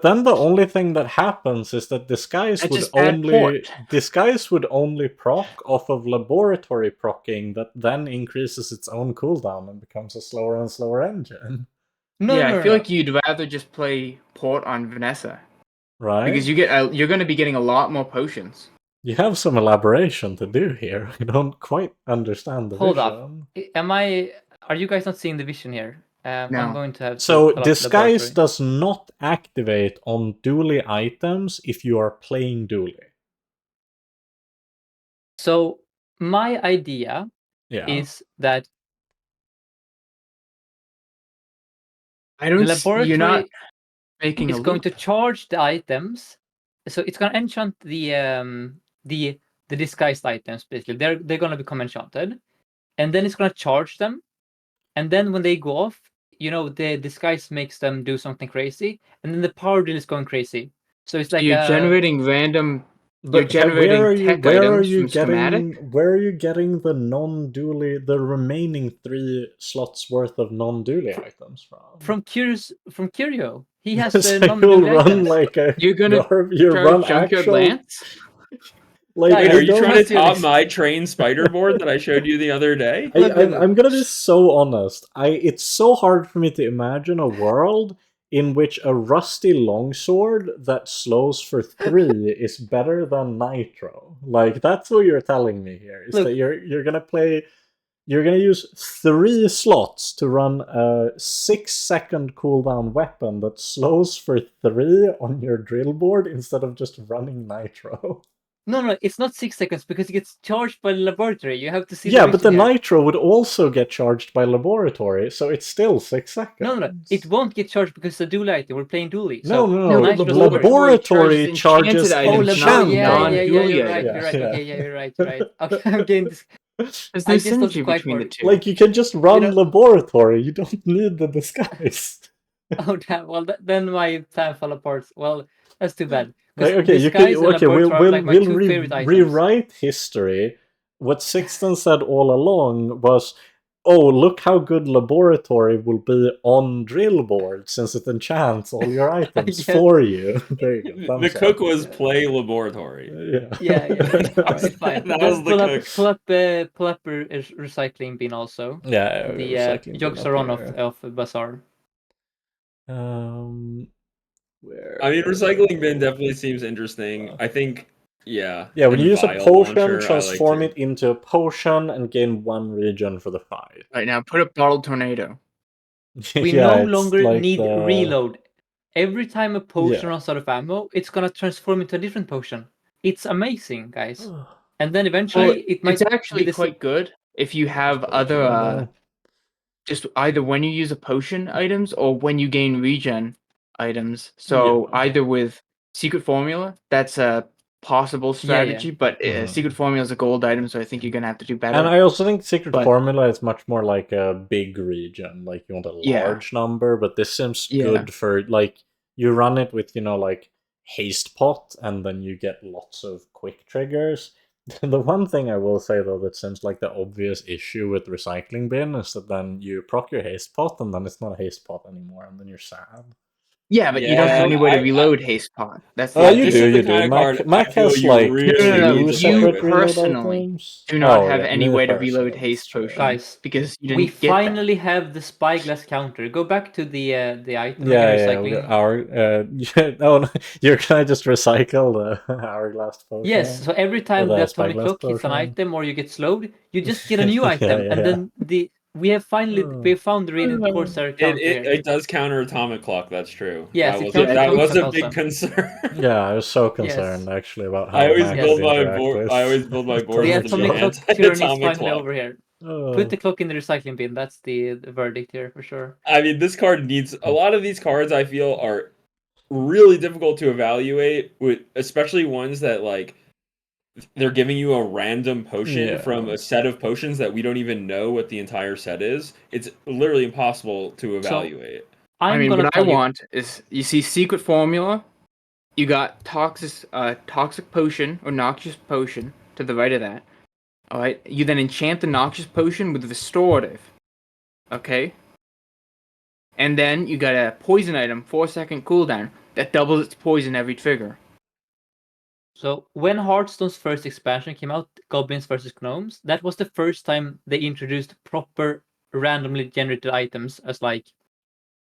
then the only thing that happens is that disguise That's would just bad port. only proc off of laboratory procking that then increases its own cooldown and becomes a slower and slower engine. No, yeah, no, I feel no. like you'd rather just play port on Vanessa Right? because you're going to be getting a lot more potions. You have some elaboration to do here. I don't quite understand the Hold vision. up. Are you guys not seeing the vision here? No. I'm going to have to So pull up disguise laboratory. does not activate on dually items if you are playing dually. So my idea Yeah. is that I the don't. You're not laboratory making a is going loop. to charge the items. So it's going to enchant the disguised items. Basically, they're going to become enchanted, and then it's going to charge them. And then when they go off, the disguise makes them do something crazy, and then the power drill is going crazy. So it's like You're generating random. You're But generating tech items from schematic. where are you getting the non-dually, the remaining 3 slots worth of non-dually items from? from Curio. He has So you'll non-dually run items. like a You're gonna you charge run Junkyard actual Lance. like Guys, Wait, I are you don't. trying Let's to do top this. my train spider board that I showed you the other day? I'm gonna be so honest. It's so hard for me to imagine a world in which a rusty longsword that slows for 3 is better than Nitro. Like that's what you're telling me here. Is Look. that you're gonna use 3 slots to run a 6-second cooldown weapon that slows for 3 on your drill board instead of just running Nitro. No, it's not 6 seconds because it gets charged by the laboratory. You have to see Yeah, the but the vision here. Nitro would also get charged by laboratory, so it's still 6 seconds. No, it won't get charged because it's a dually item. We're playing dually. No, So no. Nitro doesn't work. Laboratory charges enchanted items, Oh, not enchantment. you're non-dually right. items. You're right. Yeah. Okay, yeah, you're right. Okay, I'm getting this. There's no I just synergy don't quite between the work. two. Like, you can just run know- laboratory. You don't need the disguise. Oh damn! Well, then my plan fell apart. Well, that's too bad. Like, 'Cause okay, you disguise can. and Okay, laboratory are like my two we'll favorite items. rewrite history. What Sixten said all along was, "Oh, look how good laboratory will be on drill board since it enchants all your items Yes. for you." There you go. The Thumbs cook up. was play laboratory. Yeah. Yeah. All right, fine. That Just was the cook. pull up a recycling bin also. Yeah. The recycling bin jokes up are on here. of Bazaar. Where? I mean, recycling bin definitely seems interesting. I think, yeah. Yeah, when and you use a vial potion, launcher, I like transform too. it into a potion and gain 1 region for the fight. Right now, put up Bottle Tornado. We Yeah, no it's longer like need the- reload. Every time a potion Yeah. runs out of ammo, it's gonna transform into a different potion. It's amazing, guys. And then eventually Well, it might it's actually be the quite good if you have other just either when you use a potion items or when you gain regen items. So Yeah. either with secret formula, that's a possible strategy, but secret formula is a gold item, so I think you're gonna have to do better. And I also think secret But- formula is much more like a big region. Like you want a Yeah. large number, but this seems Yeah. good for like you run it with like haste pot, and then you get lots of quick triggers. The one thing I will say though that seems like the obvious issue with recycling bin is that then you proc your haste pot and then it's not a haste pot anymore, and then you're sad. Yeah, but you don't have Yeah, any way to I- reload haste pot. That's the Oh, Yeah, you this do, is the you do. kind of card Mac I feel has you like really No, need to play separate with. reload personally items. do not Oh, have yeah, any me way to personally, reload haste sure. potion. Guys, because you didn't we get that. finally have the spyglass counter. Go back to the item Yeah, recycling. oh, no, you're gonna just recycle the hourglass potion. Yes, so every time the the atomic spyglass clock hits an potion. item or you get slowed, you just get a new Yeah, item, yeah, and yeah. then we have found the radiant corsair counter here. It does counter atomic clock. That's true. Yes, that it was counters that atomic was a clock big also. concern. Yeah, I was so Yes. concerned actually about how I always Mac build would my interact board. with I always build my board The with atomic the clock tyranny is anti-atomic finally clock. over here. Oh. Put the clock in the recycling bin. That's the verdict here for sure. I mean, this card needs a lot of these cards. I feel are really difficult to evaluate, with especially ones that like they're giving you a random potion Yeah. from a set of potions that we don't even know what the entire set is. It's literally impossible to evaluate. I mean, gonna what I tell you. want is you see secret formula. You got toxic potion or noxious potion to the right of that. All right. You then enchant the noxious potion with restorative. Okay. And then you got a poison item, 4-second cooldown, that doubles its poison every trigger. So when Hearthstone's first expansion came out, Goblins vs. Gnomes, that was the first time they introduced proper randomly generated items as like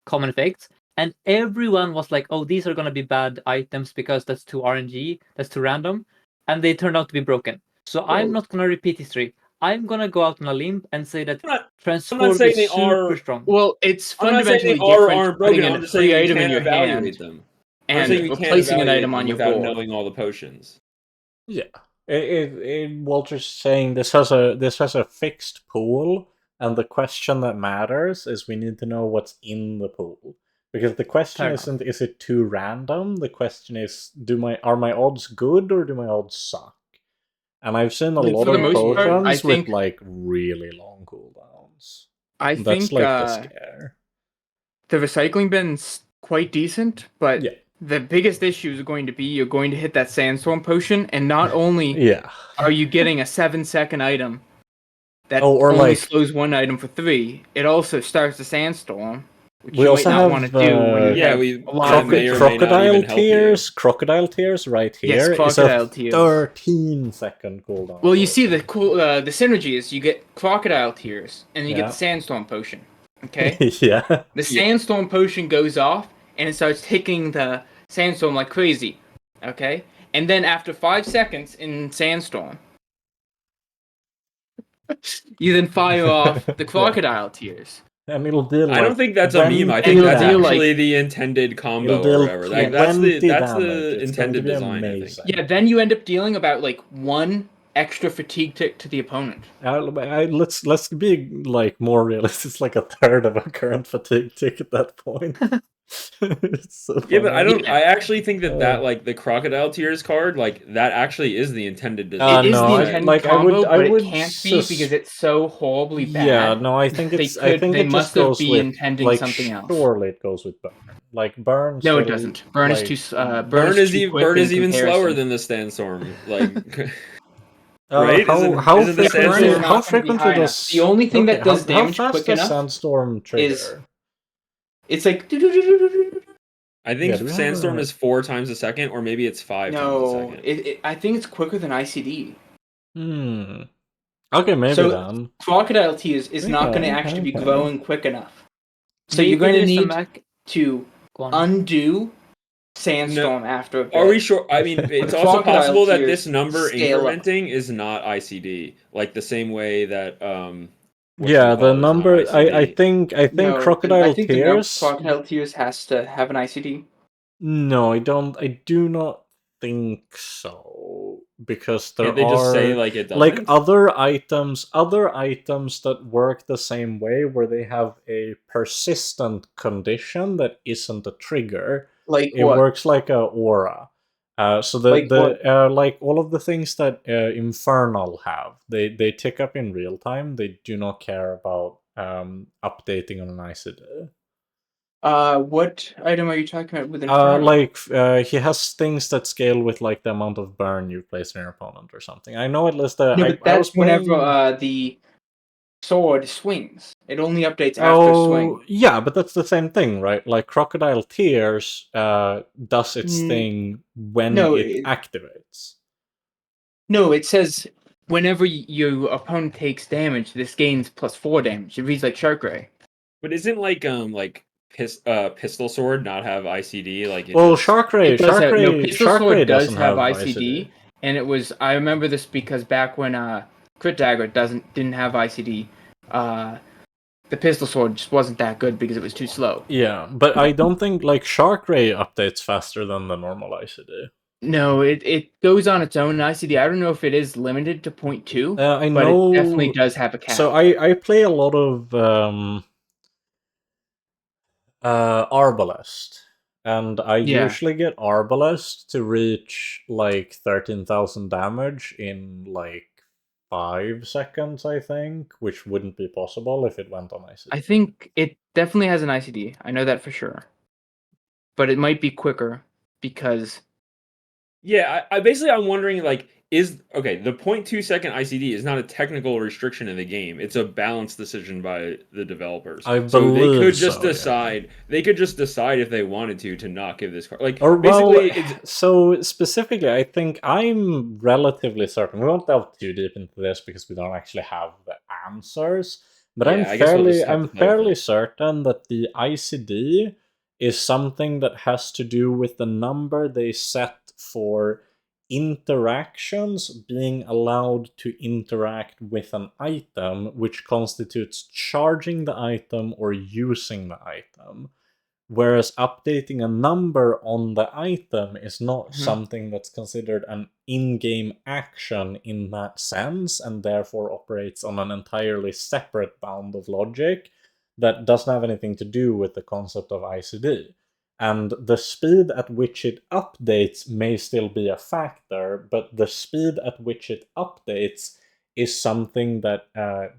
common effects. And everyone was like, oh, these are going to be bad items because that's too RNG, that's too random. And they turned out to be broken. So I'm not going to repeat history. I'm going to go out on a limb and say that I'm not Transform saying is they super are- strong. Well, it's I'm not saying fundamentally they are or different aren't putting broken. in I'm a just saying free you item in can't your evaluate hand them. I'm and saying you can't replacing an evaluate item them on your without board. knowing all the potions. Yeah, Walter's saying this has a fixed pool, and the question that matters is we need to know what's in the pool. Because the question Fair isn't is it too random? The question is are my odds good or do my odds suck? And I've seen a Like, lot for the of most part, potions I think- with like really long cooldowns. I That's think like the scare. the recycling bin's quite decent, but Yeah. the biggest issue is going to be you're going to hit that sandstorm potion, and not only Yeah. are you getting a 7-second item that or only like slows one item for 3, it also starts the sandstorm, which we you also might not have want to do when you Yeah, have we a lot of may or may not crocodile even help you. tears right Yes, here is crocodile a tears. 13-second cooldown. Well, you see the synergy is you get crocodile tears and you Yeah. get the sandstorm potion. Okay, Yeah. the sandstorm potion goes off and it starts ticking the sandstorm like crazy. Okay, and then after 5 seconds in sandstorm, you then fire off the crocodile tears. And it'll deal I don't think that's a meme. I 20 think that's it'll deal, actually the intended combo it'll deal or whatever. Like, that's 20 the damage. It's going to intended be design. I think. amazing. Yeah, then you end up dealing about like 1 extra fatigue tick to the opponent. Let's be like more realistic. It's like a third of a current fatigue tick at that point. It's so Yeah, but funny. I actually think that like the crocodile tears card, like that actually is the intended Uh, design. It is no, the I- intended like, I combo, would- I but would it can't be because it's so horribly bad. Yeah, no, I think it's. I think they it just must have goes been with intending like something else. surely it goes with burn. Like burn. No, it still, doesn't. Burn like, is too. Burn is too quick burn in is even comparison. slower than the sandstorm. Like, right? How Isn't the frequently? sandstorm How not gonna be frequently high enough. does The only thing that does damage how quick fast does enough sandstorm trigger? is- It's like I think Yeah, do we have sandstorm a- is 4 times a second, or maybe it's 5 times a no. second. I think it's quicker than ICD. Okay, maybe So- then. Crocodile tears is not going to Okay, actually be okay. growing quick enough. So Maybe you're going to there's a need Mac. to Go on. undo sandstorm after a bit. Are we sure? I mean, it's The also crocodile possible that tears this number scale up. incrementing is not ICD, like the same way that Yeah, the whatchamacallit is not number. I ICD. think No, crocodile I think tears. the crocodile tears has to have an ICD. No, I don't. I do not think so because there Can't they are just say like it doesn't? like other items that work the same way, where they have a persistent condition that isn't a trigger. Like It what? works like a aura. So Like like all of the things that Infernal have, they tick up in real time. They do not care about updating on an ICD. What item are you talking about with Inferno? He has things that scale with like the amount of burn you place on your opponent or something. I know at least no, but I was that's whenever playing... the sword swings. It only updates after swing. Yeah, but that's the same thing, right? Like Crocodile Tears does its Mm, thing when no, it activates. No, it says whenever your opponent takes damage, this gains +4 damage. It reads like Shark Ray. But isn't like pistol sword not have ICD? Like, it Well, just- Shark Ray Pistol Shark Ray does doesn't have ICD. and it was. I remember this because back when Crit Dagger didn't have ICD, the pistol sword just wasn't that good because it was too slow. Yeah, but I don't think like Shark Ray updates faster than the normal ICD. No, it goes on its own ICD. I don't know if it is limited to 0.2, I but know. it definitely does have a cap. So I play a lot of Arbalest, and I Yeah. usually get Arbalest to reach like 13,000 damage in like 5 seconds, I think, which wouldn't be possible if it went on ICD. I think it definitely has an ICD. I know that for sure. But it might be quicker because Yeah, I'm wondering, like, the 0.2-second ICD is not a technical restriction in the game. It's a balance decision by the developers. I So they believe could just so, yeah. decide. They could just decide if they wanted to not give this card. Like, Or basically, well, so specifically, I think I'm relatively certain. We won't delve too deep into this because we don't actually have the answers. But Yeah, I guess we'll just have I'm to play with fairly it. certain that the ICD is something that has to do with the number they set for interactions being allowed to interact with an item, which constitutes charging the item or using the item. Whereas updating a number on the item is not something that's considered an in-game action in that sense, and therefore operates on an entirely separate bound of logic that doesn't have anything to do with the concept of ICD. And the speed at which it updates may still be a factor, but the speed at which it updates is something that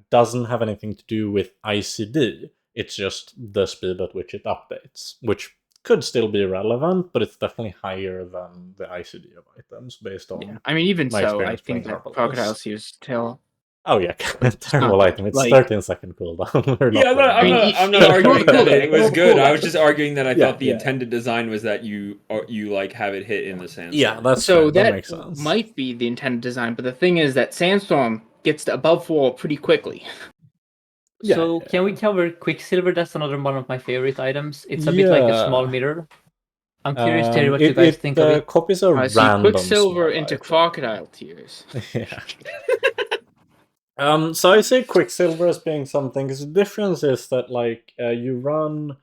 doesn't have anything to do with ICD. It's just the speed at which it updates, which could still be relevant, but it's definitely higher than the ICD of items based on. Yeah, I mean, even my so, I experience think playing that Herbalist. Crocodile Sears Tail. Oh yeah, terrible not item. It's like- 13-second cooldown. We're Yeah, not playing that. I'm not it's arguing cool. that it was It's good. cool. I was just arguing that I Yeah, thought the yeah. intended design was that you like have it hit in the sandstorm. Yeah, that's So fair. that makes sense. might be the intended design, but the thing is that Sandstorm gets to above 4 pretty quickly. Yeah, So yeah, can we cover Quicksilver? That's another one of my favorite items. It's a bit like a small Yeah. mirror. I'm curious to hear what you It guys think of it. copies a I see random Quicksilver small into item. Crocodile Tears. Yeah. So I say Quicksilver as being something, because the difference is that like you run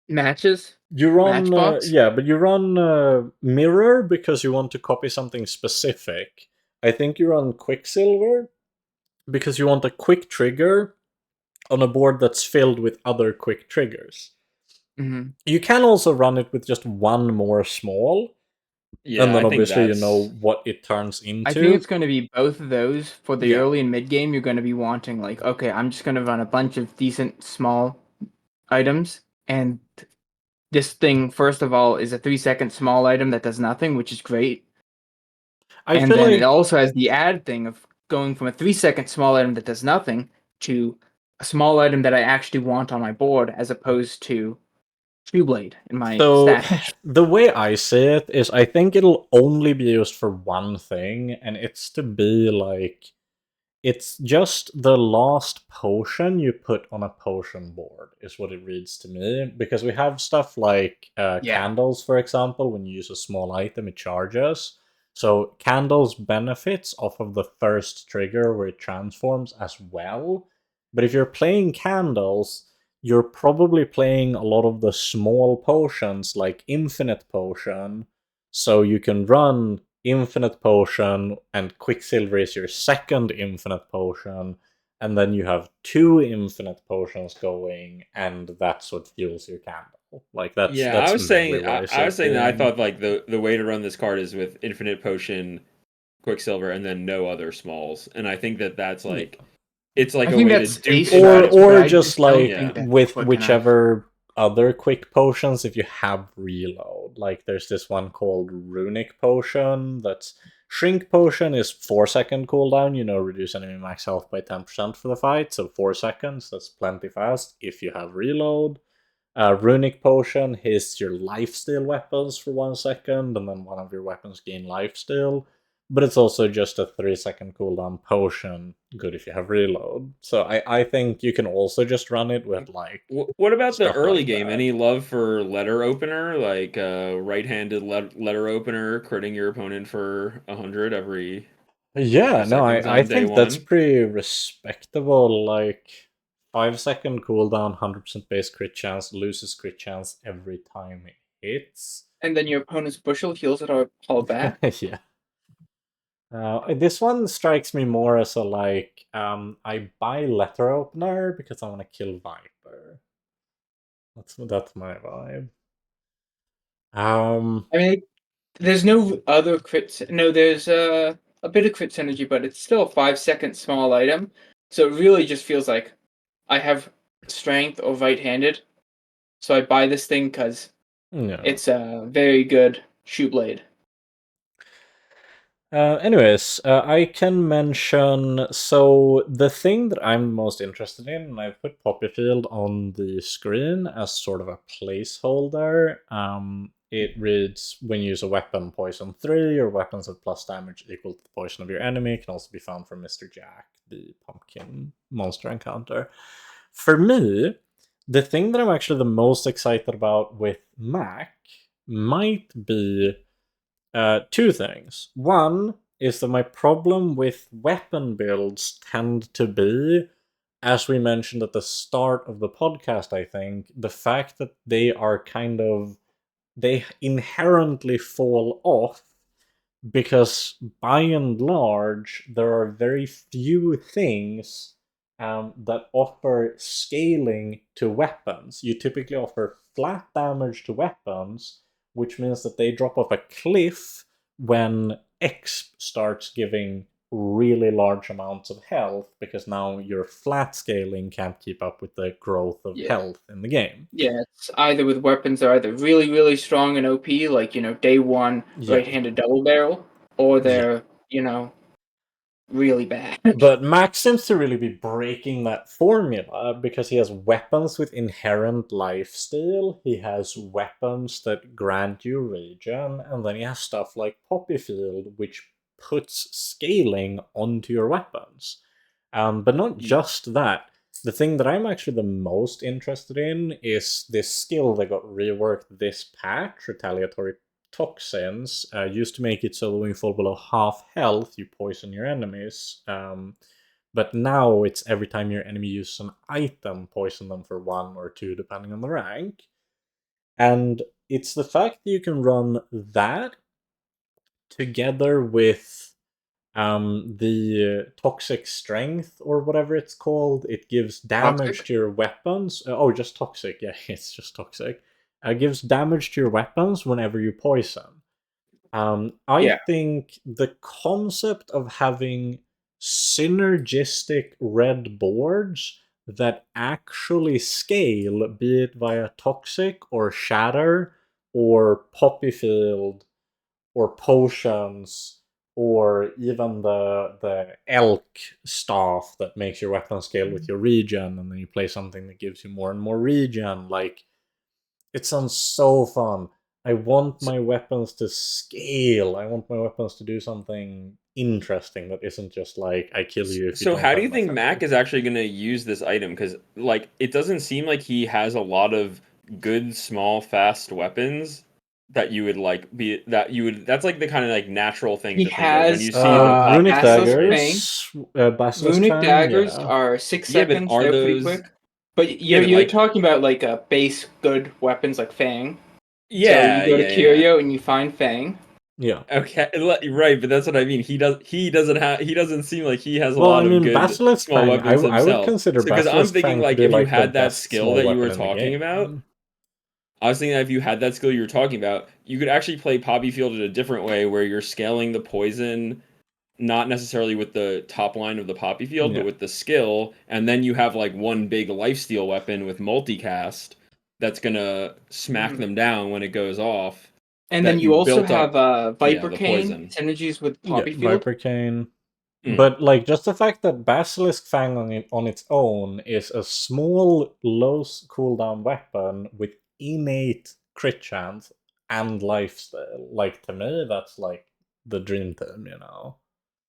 Matches? but you run Mirror because you want to copy something specific. I think you run Quicksilver because you want a quick trigger on a board that's filled with other quick triggers. Mm-hmm. You can also run it with just one more small, Yeah, and then I think obviously you that's- know what it turns into. I think it's going to be both of those. For the Yeah. early and mid game, you're going to be wanting, like, okay, I'm just going to run a bunch of decent small items. And this thing, first of all, is a 3-second small item that does nothing, which is great. I And feel then like it also has the add thing of going from a 3-second small item that does nothing to a small item that I actually want on my board, as opposed to Blade in my stash. the way I see it is I think it'll only be used for one thing, and it's to be like, it's just the last potion you put on a potion board is what it reads to me, because we have stuff like candles, for example. When you use a small item, it charges. So candles benefits off of the first trigger where it transforms as well. But if you're playing candles, you're probably playing a lot of the small potions like Infinite Potion, so you can run Infinite Potion, and Quicksilver is your second Infinite Potion, and then you have 2 Infinite Potions going, and that's what fuels your candle. Like that's I was saying what I was saying that I being. thought like the way to run this card is with Infinite Potion, Quicksilver, and then no other smalls. And I think that that's like it's like I a think way that's to dupe ace it strategy, out. but Or I just don't like think that's with quick whichever other quick potions, if you have reload. Like there's this one called Runic Potion. That's Shrink Potion is 4-second cooldown, reduce enemy max health by 10% for the fight, so 4 seconds, that's plenty fast if you have reload. Runic Potion hits your lifesteal weapons for 1 second, and then one of your weapons gain lifesteal. But it's also just a 3-second cooldown potion, good if you have reload. So I think you can also just run it with like. What about the stuff early like game? that. Any love for letter opener, like right-handed letter opener, critting your opponent for 100 every? Yeah, 2 no, seconds I on day think that's one? pretty respectable. Like 5-second cooldown, 100% base crit chance, loses crit chance every time it hits. And then your opponent's bushel heals it all back. Yeah. This one strikes me more as a like, I buy letter opener because I want to kill Viper. That's my vibe. I mean, there's no other crits. No, there's a bit of crit synergy, but it's still a 5-second small item. So it really just feels like I have strength or right-handed. So I buy this thing because yeah. it's a very good shoe blade. Anyways, I can mention, so the thing that I'm most interested in, and I've put Poppyfield on the screen as sort of a placeholder. It reads, when you use a weapon, poison 3, or weapons with plus damage equal to the poison of your enemy can also be found from Mr. Jack, the pumpkin monster encounter. For me, the thing that I'm actually the most excited about with Mac might be two things. One is that my problem with weapon builds tend to be, as we mentioned at the start of the podcast, I think, the fact that they are they inherently fall off because by and large, there are very few things that offer scaling to weapons. You typically offer flat damage to weapons, which means that they drop off a cliff when X starts giving really large amounts of health, because now your flat scaling can't keep up with the growth of health in the game. Yeah, it's either with weapons that are either really, really strong and OP, like, day one right-handed double barrel, or they're, really bad. But Max seems to really be breaking that formula because he has weapons with inherent lifesteal, he has weapons that grant you regen, and then he has stuff like Poppyfield, which puts scaling onto your weapons. But not just that. The thing that I'm actually the most interested in is this skill that got reworked this patch, Retaliatory Toxins. Used to make it so when you fall below half health, you poison your enemies. But now it's every time your enemy uses an item, poison them for 1 or 2, depending on the rank. And it's the fact that you can run that together with the toxic strength, or whatever it's called. It gives damage Toxic? to your weapons. Just toxic. Yeah, it's just toxic. It gives damage to your weapons whenever you poison. I think the concept of having synergistic red boards that actually scale, be it via toxic or shatter or Poppyfield or potions, or even the elk staff that makes your weapon scale with your regen, and then you play something that gives you more and more regen. Like, it sounds so fun. I want my weapons to scale. I want my weapons to do something interesting that isn't just like, I kill you if you So don't how have do you enough think health. Mac is actually going to use this item? Because it doesn't seem like he has a lot of good, small, fast weapons that you would That's like the kind of like natural thing He to think of when has you see the Runic Basilisk Poppyfield, right? daggers, Basilisk Runic Fang, daggers yeah. are 6 Yeah, but seconds. are They're pretty those? quick. But Yeah, but you're talking about like a base good weapons like Fang. So you yeah, go to yeah, yeah. Curio and you find Fang. Yeah. Okay, right, but that's what I mean. He doesn't seem like he has a Well, I lot of mean, good Basilisk small Fang, weapons I would himself. consider So, because I'm Basilisk thinking Fang to like be if you like the had that best skill small that you were weapon in the talking about, game. I was thinking that if you had that skill you were talking about, you could actually play Poppyfield in a different way where you're scaling the poison not necessarily with the top line of the Poppyfield, but Yeah. with the skill, and then you have like one big lifesteal weapon with multicast that's gonna smack them down when it goes off. And then That you you also built have up, Viper the Cane poison. synergies with Yeah, Poppyfield. Viper Cane. Mm. But, like, just the fact that Basilisk Fang on its own is a small, low cooldown weapon with innate crit chance and lifesteal. Like, to me, that's, like, the dream team, you know?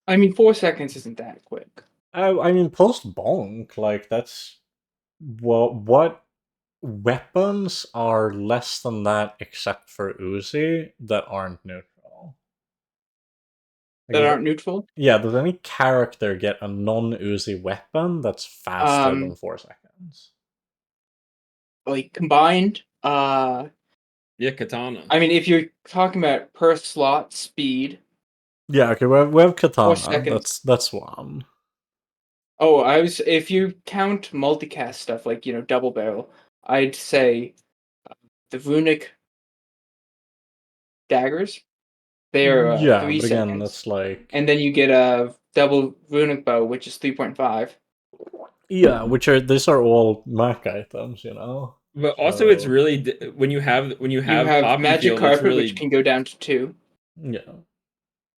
I mean, 4 seconds isn't that quick. I mean, post bonk, like, that's... what weapons are less than that except for Uzi that aren't neutral? Like, That aren't neutral. yeah, does any character get a non-Uzi weapon that's faster than 4 seconds? Like combined, Yeah, katana. I mean, if you're talking about per slot speed. Yeah, okay, we have 4 Katana. seconds. That's one. Oh, if you count multicast stuff like, double barrel, I'd say the runic daggers. They're Yeah, 3 but again, seconds. that's like... And then you get a double runic bow, which is 3.5. Yeah, these are all Mac items, you know? But also, it's really when you have You have magic Poppyfield, it's carpet, which really can go down to 2. Yeah.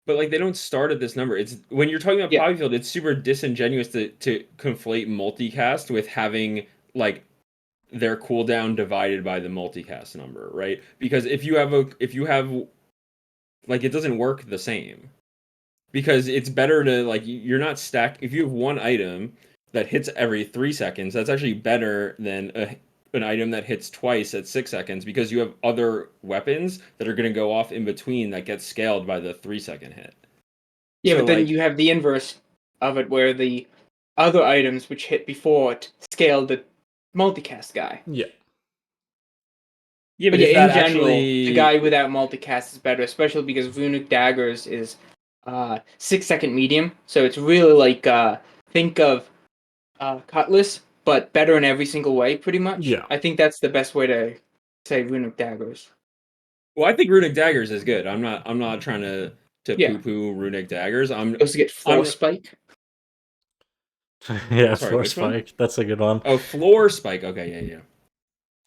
But like they don't start at this number. It's when you're talking about Yeah. Poppy Field, it's super disingenuous to conflate multicast with having like their cooldown divided by the multicast number, right? Because if you have like it doesn't work the same. Because it's better to like you're not stack if you have one item that hits every 3 seconds, that's actually better than an item that hits twice at 6 seconds because you have other weapons that are going to go off in between that get scaled by the 3-second hit. Yeah, So, but then like, you have the inverse of it where the other items which hit before it scale the multicast guy. Yeah. yeah, But but yeah, is in that general, actually the guy without multicast is better, especially because Runic Daggers is 6-second medium. So it's really like think of Cutlass, but better in every single way, pretty much. Yeah. I think that's the best way to say Runic Daggers. Well, I think runic daggers is good. I'm not trying to Yeah. poo-poo runic daggers. You also get Force Spike. Yeah, Sorry, Floor which one? Spike. That's a good one. Oh, floor spike. Okay, yeah.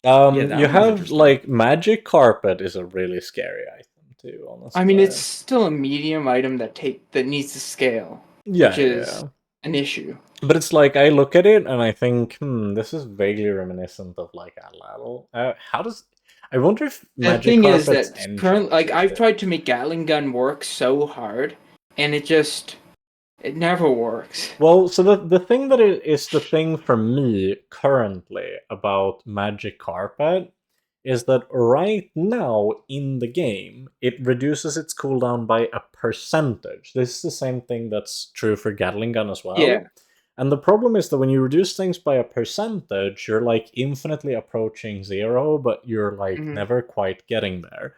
Yeah, that You one's have interesting. like Magic Carpet is a really scary item too, honestly. I mean, it's still a medium item that needs to scale, yeah, which is an issue. But it's like I look at it and I think, this is vaguely reminiscent of like Atlatl. How does I wonder if The Magic thing is Carpet's that engine currently, like, is I've it. tried to make Gatling Gun work so hard, and it never works. Well, so the thing that is the thing for me currently about Magic Carpet is that right now in the game it reduces its cooldown by a percentage. This is the same thing that's true for Gatling Gun as well. Yeah. And the problem is that when you reduce things by a percentage, you're like infinitely approaching 0, but you're like never quite getting there.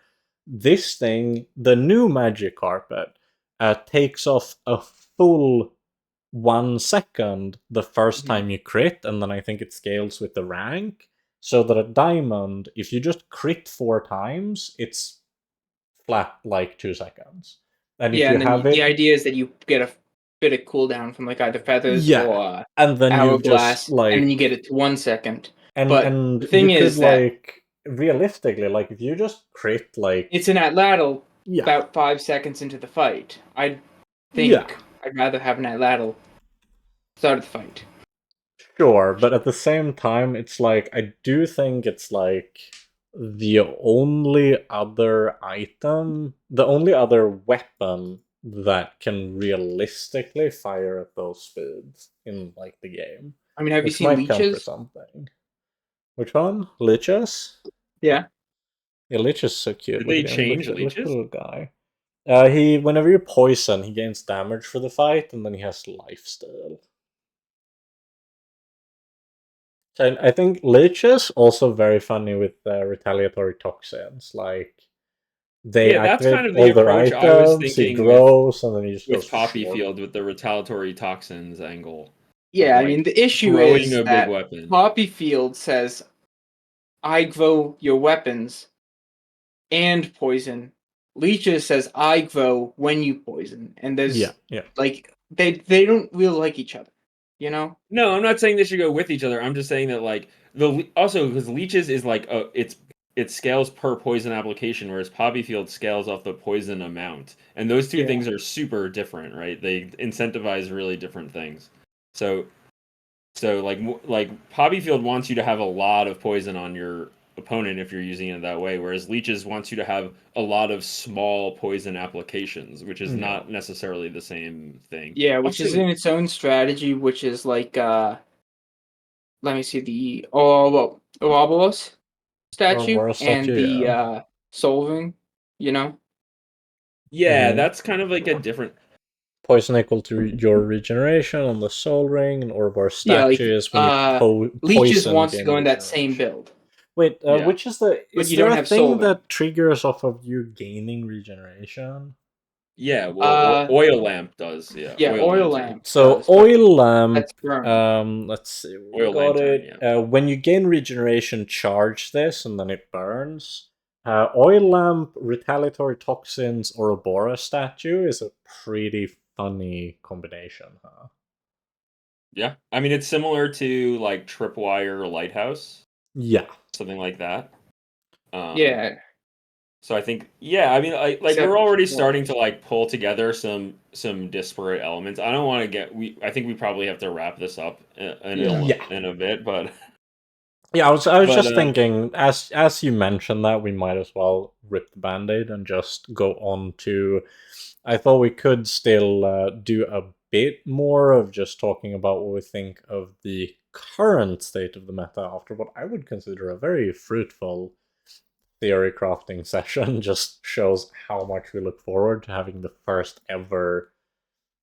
This thing, the new Magic Carpet, takes off a full 1 second the first time you crit, and then I think it scales with the rank. So that at Diamond, if you just crit 4 times, it's flat like 2 seconds. And if Yeah, you and then have the it, idea is that you get a bit of cooldown from like either feathers yeah, or and then you've hourglass, just like, and then you get it to 1 second. and But and the thing you could is that like realistically, like if you just crit like it's an Atlatl yeah, about 5 seconds into the fight. I think yeah, I'd rather have an Atlatl start of the fight. sure, but at the same time, it's like I do think it's like the only other item, the only other weapon that can realistically fire at those speeds in like the game, I mean, have you which seen might count for leeches? something. Which one? Liches? Yeah. Yeah, Lich is so cute. Did Look they at him. change Look at the leeches? little guy. He whenever you poison, he gains damage for the fight, and then he has lifesteal. So I think Liches also very funny with retaliatory toxins. Like they Yeah, that's kind activate of the all their approach I was items, he thinking grows, and then he just goes with for Poppy short. Field with the retaliatory toxins angle. Yeah, I like, mean, the issue growing is a big that weapon. Poppy Field says, I grow your weapons and poison. Leeches says, I grow when you poison. And there's, Yeah. like, they don't really like each other, you know? No, I'm not saying they should go with each other. I'm just saying that like also because leeches is like it scales per poison application, whereas Poppy Field scales off the poison amount, and those two Yeah. things are super different, right? They incentivize really different things. So like Poppy Field wants you to have a lot of poison on your opponent if you're using it that way, whereas leeches wants you to have a lot of small poison applications, which is Yeah. not necessarily the same thing. Yeah, which is Also- in its own strategy, which is like, let me see, the Ouroboros statue Ouroboros and statue, the yeah. Soul Ring, you know? Yeah, Mhm. that's kind of like a different. Poison equal to your regeneration on the Soul Ring, and Ouroboros Yeah, like, statue is when you Leeches poison wants to gain go in that same regeneration. build. Wait, Yeah. which is the? But Is you there don't a have thing Soul Ring. that triggers off of you gaining regeneration? Yeah, well, oil lamp does. Yeah, Oil lantern. lamp. So does, but oil lamp. that's burn. Let's see. We Oil got lantern, it. When you gain regeneration, charge this, and then it burns. Oil lamp, retaliatory toxins, or a Bora statue is a pretty funny combination, huh? Yeah, I mean it's similar to like Tripwire Lighthouse, Yeah. something like that. Yeah. So I think, yeah, I mean, like Except we're already for- starting to like pull together some disparate elements. I don't want to get I think we probably have to wrap this up Yeah. in a bit, but Yeah, I was but just thinking, as you mentioned that, we might as well rip the band-aid and just go on to. I thought we could still do a bit more of just talking about what we think of the current state of the meta after what I would consider a very fruitful theory crafting session. Just shows how much we look forward to having the first ever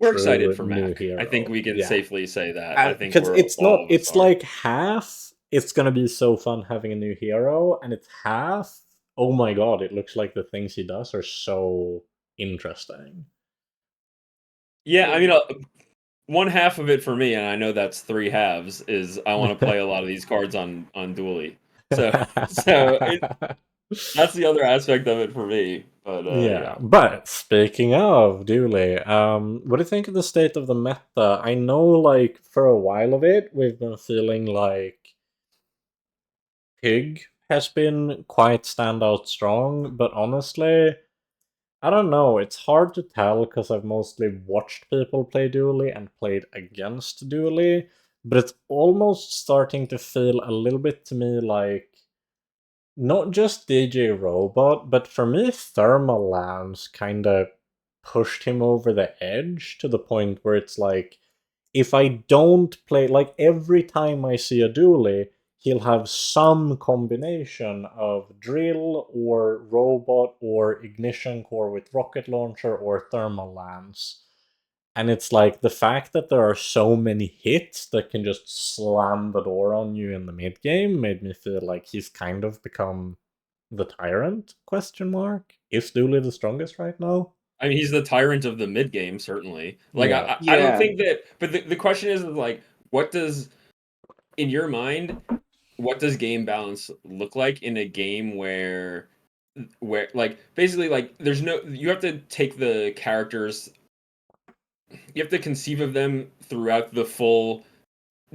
we're excited true for new Mac. I think hero. we can Yeah. safely say that. I think Because we're it's not, all of us it's are. like half, it's gonna be so fun having a new hero, and it's half, oh my god, it looks like the things he does are so interesting. Yeah, I mean, one half of it for me, and I know that's three halves, is I want to play a lot of these cards on Dually. So that's the other aspect of it for me. But Yeah, yeah. but speaking of Dooley, what do you think of the state of the meta? I know, like, for a while of it, we've been feeling like Pig has been quite standout strong, but honestly, I don't know. It's hard to tell because I've mostly watched people play Dooley and played against Dooley, but it's almost starting to feel a little bit to me like not just DJ Robot, but for me, Thermal Lance kind of pushed him over the edge to the point where it's like, if I don't play, like every time I see a dually, he'll have some combination of drill or robot or ignition core with rocket launcher or thermal lance. And it's like the fact that there are so many hits that can just slam the door on you in the mid game made me feel like he's kind of become the tyrant? Question mark. Is Dooley the strongest right now? I mean, he's the tyrant of the mid game, certainly. Like, Yeah. I don't Yeah. think that. But the question is, like, what does, in your mind, what does game balance look like in a game where like basically like there's no, you have to take the characters, you have to conceive of them throughout the full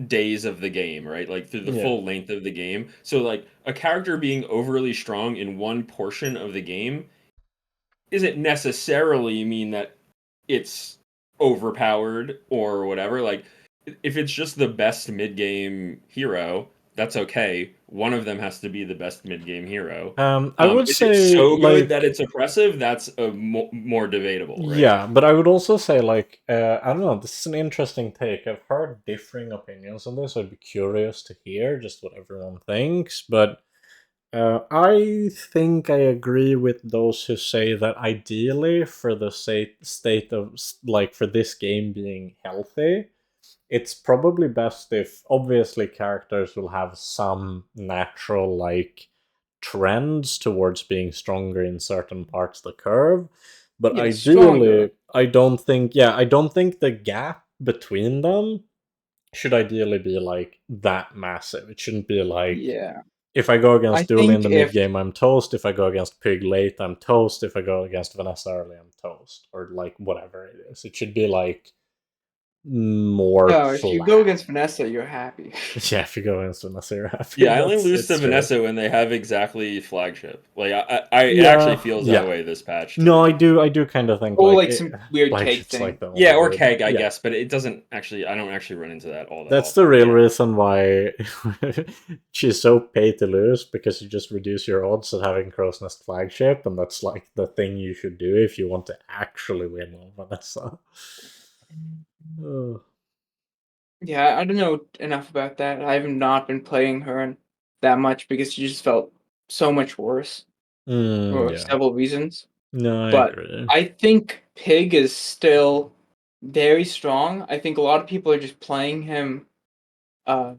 days of the game, right? Like through the Yeah. full length of the game. So like a character being overly strong in one portion of the game isn't necessarily mean that it's overpowered or whatever. Like if it's just the best mid game hero, that's okay. One of them has to be the best mid game hero. I would Is it say so good that like it's oppressive? That's a more debatable, right? yeah, but I would also say like I don't know. This is an interesting take. I've heard differing opinions on this. I'd be curious to hear just what everyone thinks, but I think I agree with those who say that ideally, for the state of like for this game being healthy, it's probably best if obviously characters will have some natural like trends towards being stronger in certain parts of the curve, but Yeah, stronger. ideally I don't think the gap between them should ideally be like that massive. It shouldn't be like Yeah. if I go I against Dooley in think the mid if game, I'm toast. If I go against Pig late, I'm toast. If I go against Vanessa early, I'm toast. Or like whatever it is. It should be like more no, if you go flat. against Vanessa, you're happy. Yeah, if you go against Vanessa, you're happy. Yeah, I only lose to It's true. Vanessa when they have exactly flagship. Like I it actually Yeah, feels that yeah. way this patch to No, me. I do kind of think Or like like some weird cake flagship's like thing. the Yeah, only or good. keg, I Yeah, guess, but it doesn't actually. I don't actually run into that all that that's the often. real Yeah, reason why she's so pay to lose because you just reduce your odds of having Crow's Nest flagship, and that's like the thing you should do if you want to actually win on Vanessa. Ugh. Yeah, I don't know enough about that. I have not been playing her that much because she just felt so much worse for Yeah. several reasons. No, I But agree. I think Pig is still very strong. I think a lot of people are just playing him uh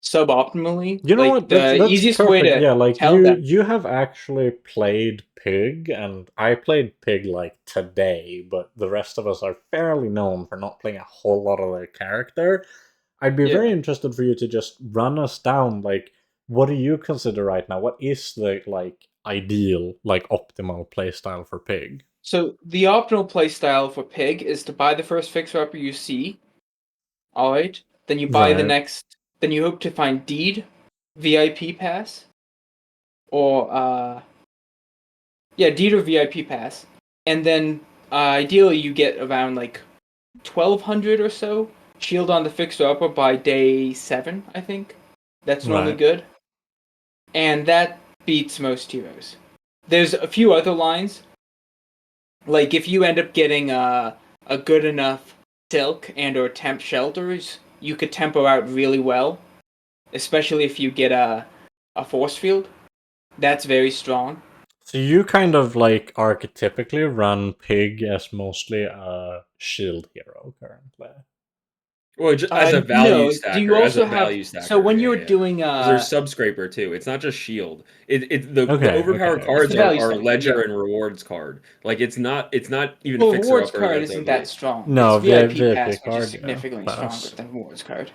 suboptimally. You know Like what? That's the that's easiest way perfect. to Yeah, like tell you that. you have actually played Pig, and I played Pig like today, but the rest of us are fairly known for not playing a whole lot of their character. I'd be very Yeah. interested for you to just run us down, like, what do you consider right now? What is the like ideal, like optimal playstyle for Pig? So the optimal play style for Pig is to buy the first fixer upper you see. Alright. Then you buy the Right. next, then you hope to find Deed VIP pass or Yeah, Dieter VIP pass. And then ideally you get around like 1,200 or so shield on the fixer upper by day 7, I think. That's normally Right. good. And that beats most heroes. There's a few other lines. Like if you end up getting a good enough silk and or temp shelters, you could tempo out really well. Especially if you get a force field. That's very strong. So you kind of like archetypically run Pig as mostly a shield hero currently. Well, just as a value No, stacker, do you as a also have value stacker. so when yeah, you're yeah. doing 'Cause there's subscraper too. It's not just shield. The Okay, overpowered okay. cards It's a value are stacker, ledger yeah. and rewards card. Like it's not even well, fixer rewards upper card that's isn't OP. that strong. No, it's VIP VIP pass, which is card, significantly yeah, stronger pass. than rewards card.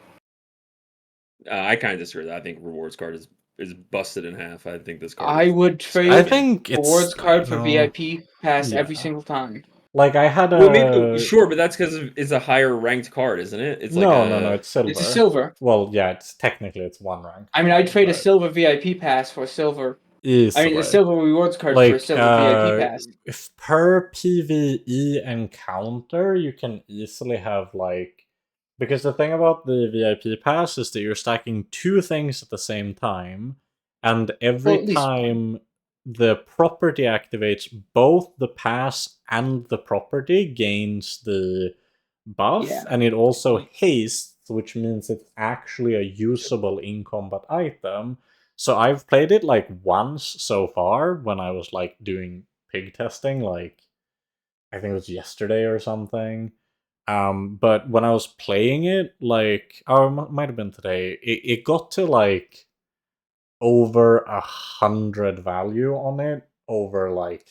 I kind of disagree with that. I think rewards card is busted in half. I think this card. I would trade I think it's rewards card for no, VIP pass every yeah. single time. Like I had a Well, maybe sure, but that's because it's a higher ranked card, isn't it? It's like no, it's silver. It's a silver. Well, yeah, it's technically one rank. I mean, I'd trade a but silver VIP pass for a silver. easily. I mean, a silver rewards card for a Like silver VIP pass. if per PvE encounter, you can easily have like, because the thing about the VIP pass is that you're stacking two things at the same time, and Well, every at least time the property activates, both the pass and the property gains the buff, Yeah. and it also hastes, which means it's actually a usable in combat item. So I've played it like once so far when I was like doing pig testing, like I think it was yesterday or something. But when I was playing it, like, or it might have been today, it got to like over 100 value on it over like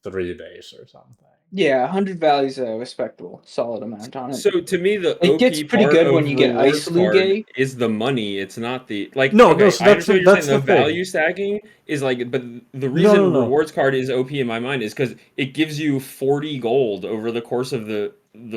3 days or something. Yeah, 100 values a respectable, solid amount on it. So to me, the It OP gets pretty part good of when you get rewards Ice card Luge. is the money. It's not the like. No, okay, so I understand what you're that's saying. the The thing. value stacking is like, but the reason No. rewards card is OP in my mind is because it gives you 40 gold over the course of the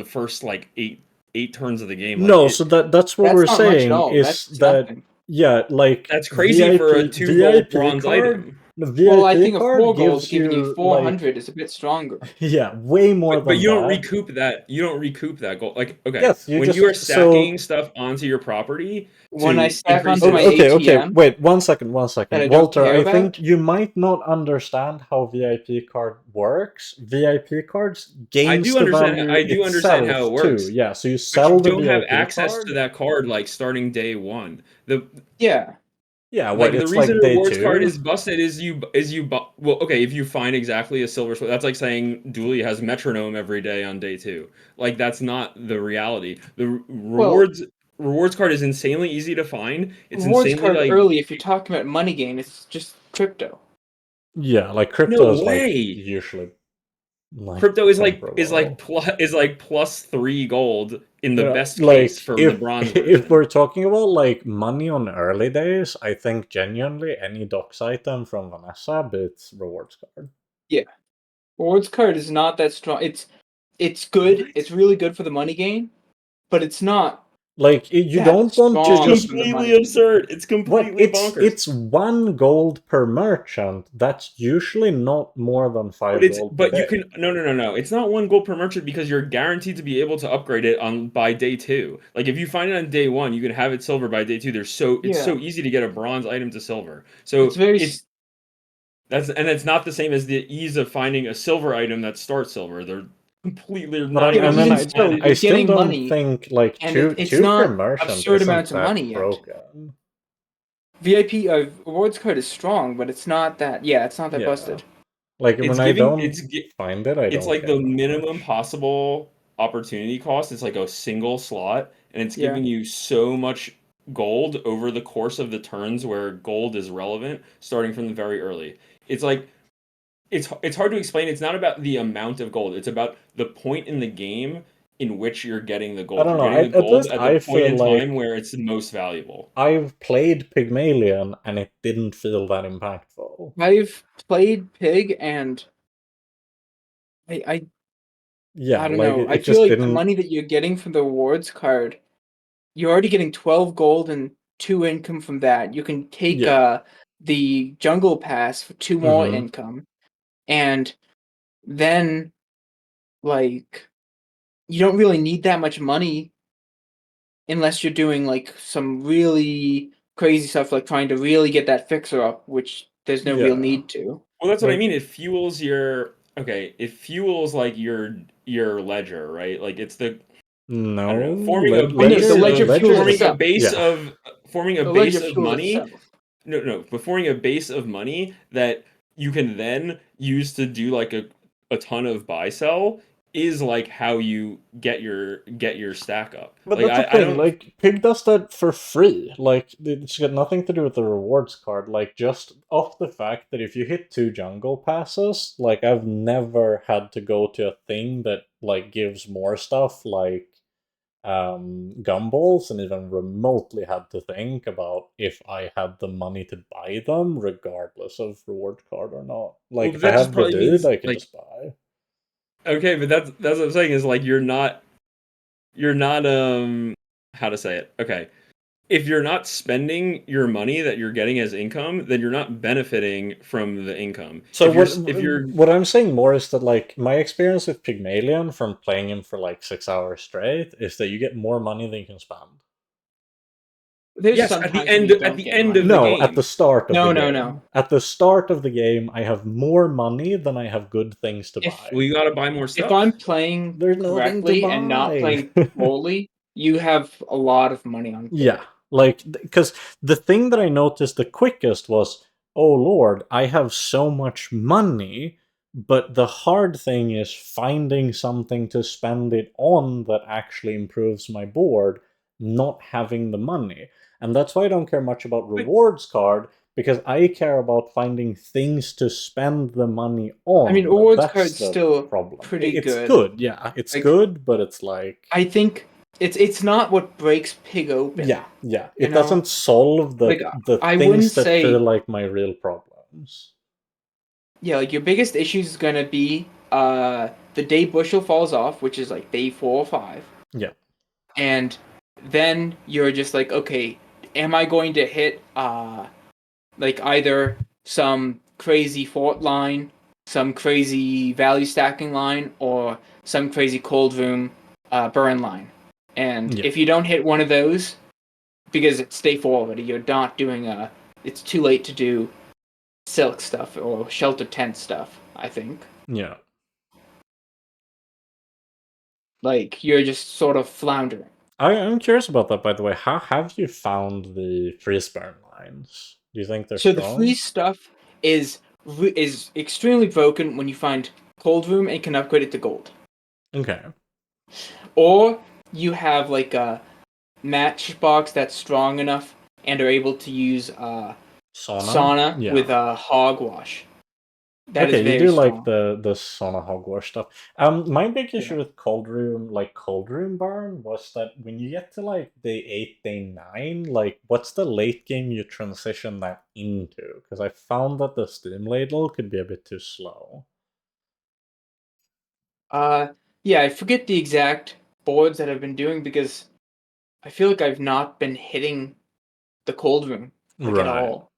first like eight turns of the game. Like, No, so that's what That's we're not much at saying all. is That's that nothing. yeah, like that's crazy for a 2 gold bronze item. The Well, I VIP think a card 4 gold gives giving you like 400 is a bit stronger. yeah, way more But than you don't that. recoup that. You don't recoup that gold. Like okay, Yes, you when just you are stacking so stuff onto your property When to I stack increase onto it. my okay, ATM wait, one second. that I don't Walter, care I about. think you might not understand how VIP card works. VIP cards gains do the understand. value I do understand how it itself works. too. Yeah, so you But sell you the don't have VIP access card. to that card like starting day one. Yeah. Yeah, Like what the it's reason like day rewards card 2. is busted is well, okay, if you find exactly a silver sword, that's like saying Dooley has metronome every day on day 2. Like that's not the reality. The rewards card is insanely easy to find. It's Rewards insanely card like early, if you're talking about money gain, it's just crypto. Yeah, like crypto no is like way. usually like Crypto is comparable. plus 3 gold in the Yeah, best like case for the bronze version. if we're talking about like money on early days, I think genuinely any docs item from Vanessa beats rewards card. Yeah. Rewards card is not that strong. It's good. It's really good for the money gain, but it's not Like you that don't want to strong just for the completely money. absurd. It's what completely bonkers. it's 1 gold per merchant. That's usually not more than 5 gold per But you day. can no. It's not 1 gold per merchant because you're guaranteed to be able to upgrade it by day 2. Like if you find it on day 1, you can have it silver by day 2. It's so Yeah. easy to get a bronze item to silver. So It's very it's not the same as the ease of finding a silver item that starts silver. They're completely But not Yeah, even but on even the so, planet. I you're still getting don't money, think like and two it's per not merchant absurd isn't amounts of that money yet. broken. VIP rewards card is strong, but it's not that. Yeah, it's not that Yeah. busted. Like It's when I giving don't it's find it, I it's don't like care the that minimum much. possible opportunity cost. It's like a single slot, and it's Yeah. giving you so much gold over the course of the turns where gold is relevant, starting from the very early. It's like it's hard to explain. It's not about the amount of gold. It's about the point in the game in which you're getting the I gold. don't You're know. getting the At gold least at the I point feel in time like where it's most valuable. I've played Pygmalion and it didn't feel that impactful. I've played Pig, and I Yeah, don't like know. I it feel just like the didn't. money that you're getting from the rewards card, you're already getting 12 gold and 2 income from that. You can take Yeah. the jungle pass for 2 more Mhm. income, and then like you don't really need that much money unless you're doing like some really crazy stuff, like trying to really get that fixer up, which there's no real Yeah. need to. Well, that's what I Like- mean. It fuels your It fuels like your ledger, right? Like it's the No, I don't know, forming a Ledger- base the of ledger fuels forming a itself. base Yeah. of forming a The base ledger of fuels money. itself. No, but forming a base of money that you can then use to do like a ton of buy sell is like how you get your stack up. But Like that's the I thing, don't like, Pig does that for free. Like, it's got nothing to do with the rewards card. Like, just off the fact that if you hit 2 jungle passes, like, I've never had to go to a thing that, like, gives more stuff, like, gumballs, and even remotely had to think about if I had the money to buy them, regardless of reward card or not. Like, Well, if that I just have the probably dude, means I can like just buy. okay, but that's what I'm saying is like you're not how to say it. Okay. If you're not spending your money that you're getting as income, then you're not benefiting from the income. So If you're what I'm saying more is that, like, my experience with Pygmalion from playing him for like 6 hours straight is that you get more money than you can spend. There's yes, sometimes at the when end you at don't the get end money. of the No, game. at the start of No, the no, game. no. At the start of the game, I have more money than I have good things to If- buy. Well, you got to buy more stuff. If I'm playing There's nothing to correctly and not buy. playing poorly, you have a lot of money on Pig. Yeah, like, because the thing that I noticed the quickest was, oh lord, I have so much money, but the hard thing is finding something to spend it on that actually improves my board, not having the money. And that's why I don't care much about rewards card, because I care about finding things to spend the money on. I mean, rewards That's card's the still problem. pretty It's good. good, yeah, it's Like, good, but it's like... I think it's not what breaks Pig open. Yeah. You It know? doesn't solve the Like, I things wouldn't that say- feel like my real problems. Yeah, like your biggest issue is gonna be the day bushel falls off, which is like day 4 or 5. Yeah. And then you're just like, okay, am I going to hit like either some crazy fort line, some crazy value stacking line, or some crazy cold room burn line? And Yeah. if you don't hit one of those, because it's day 4 already, you're not doing it's too late to do silk stuff or shelter tent stuff, I think. Yeah. Like, you're just sort of floundering. I'm curious about that, by the way. How have you found the freeze burn lines? Do you think they're So strong? the freeze stuff is extremely broken when you find cold room and can upgrade it to gold. Okay. Or you have like a matchbox that's strong enough and are able to use sauna Yeah. with hogwash. That is okay, very you do strong. like the sauna hogwash stuff. My big issue Yeah. with cold room burn was that when you get to like day 8, day 9, like, what's the late game you transition that into? Because I found that the steam ladle could be a bit too slow. Yeah, I forget the exact boards that I've been doing because I feel like I've not been hitting the cold room like at all.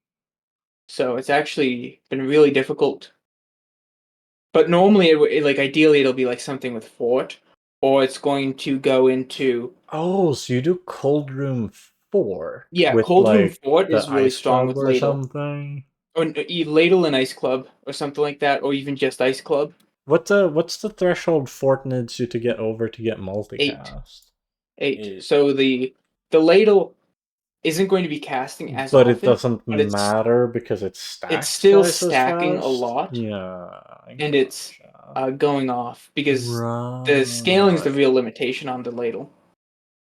So it's actually been really difficult. But normally, like ideally, it'll be like something with fort, or it's going to go into Oh, so you do cold room 4 yeah, with cold room like fort the is really ice strong club with or ladle, something. or ladle and ice club, or something like that, or even just ice club. What's the threshold Fort needs you to get over to get multicast? 8. So the ladle isn't going to be casting as But often, it doesn't but matter because it stacks. it's still twice as stacking a fast? lot. Yeah, and it's going off because the scaling is the Right. real limitation on the ladle.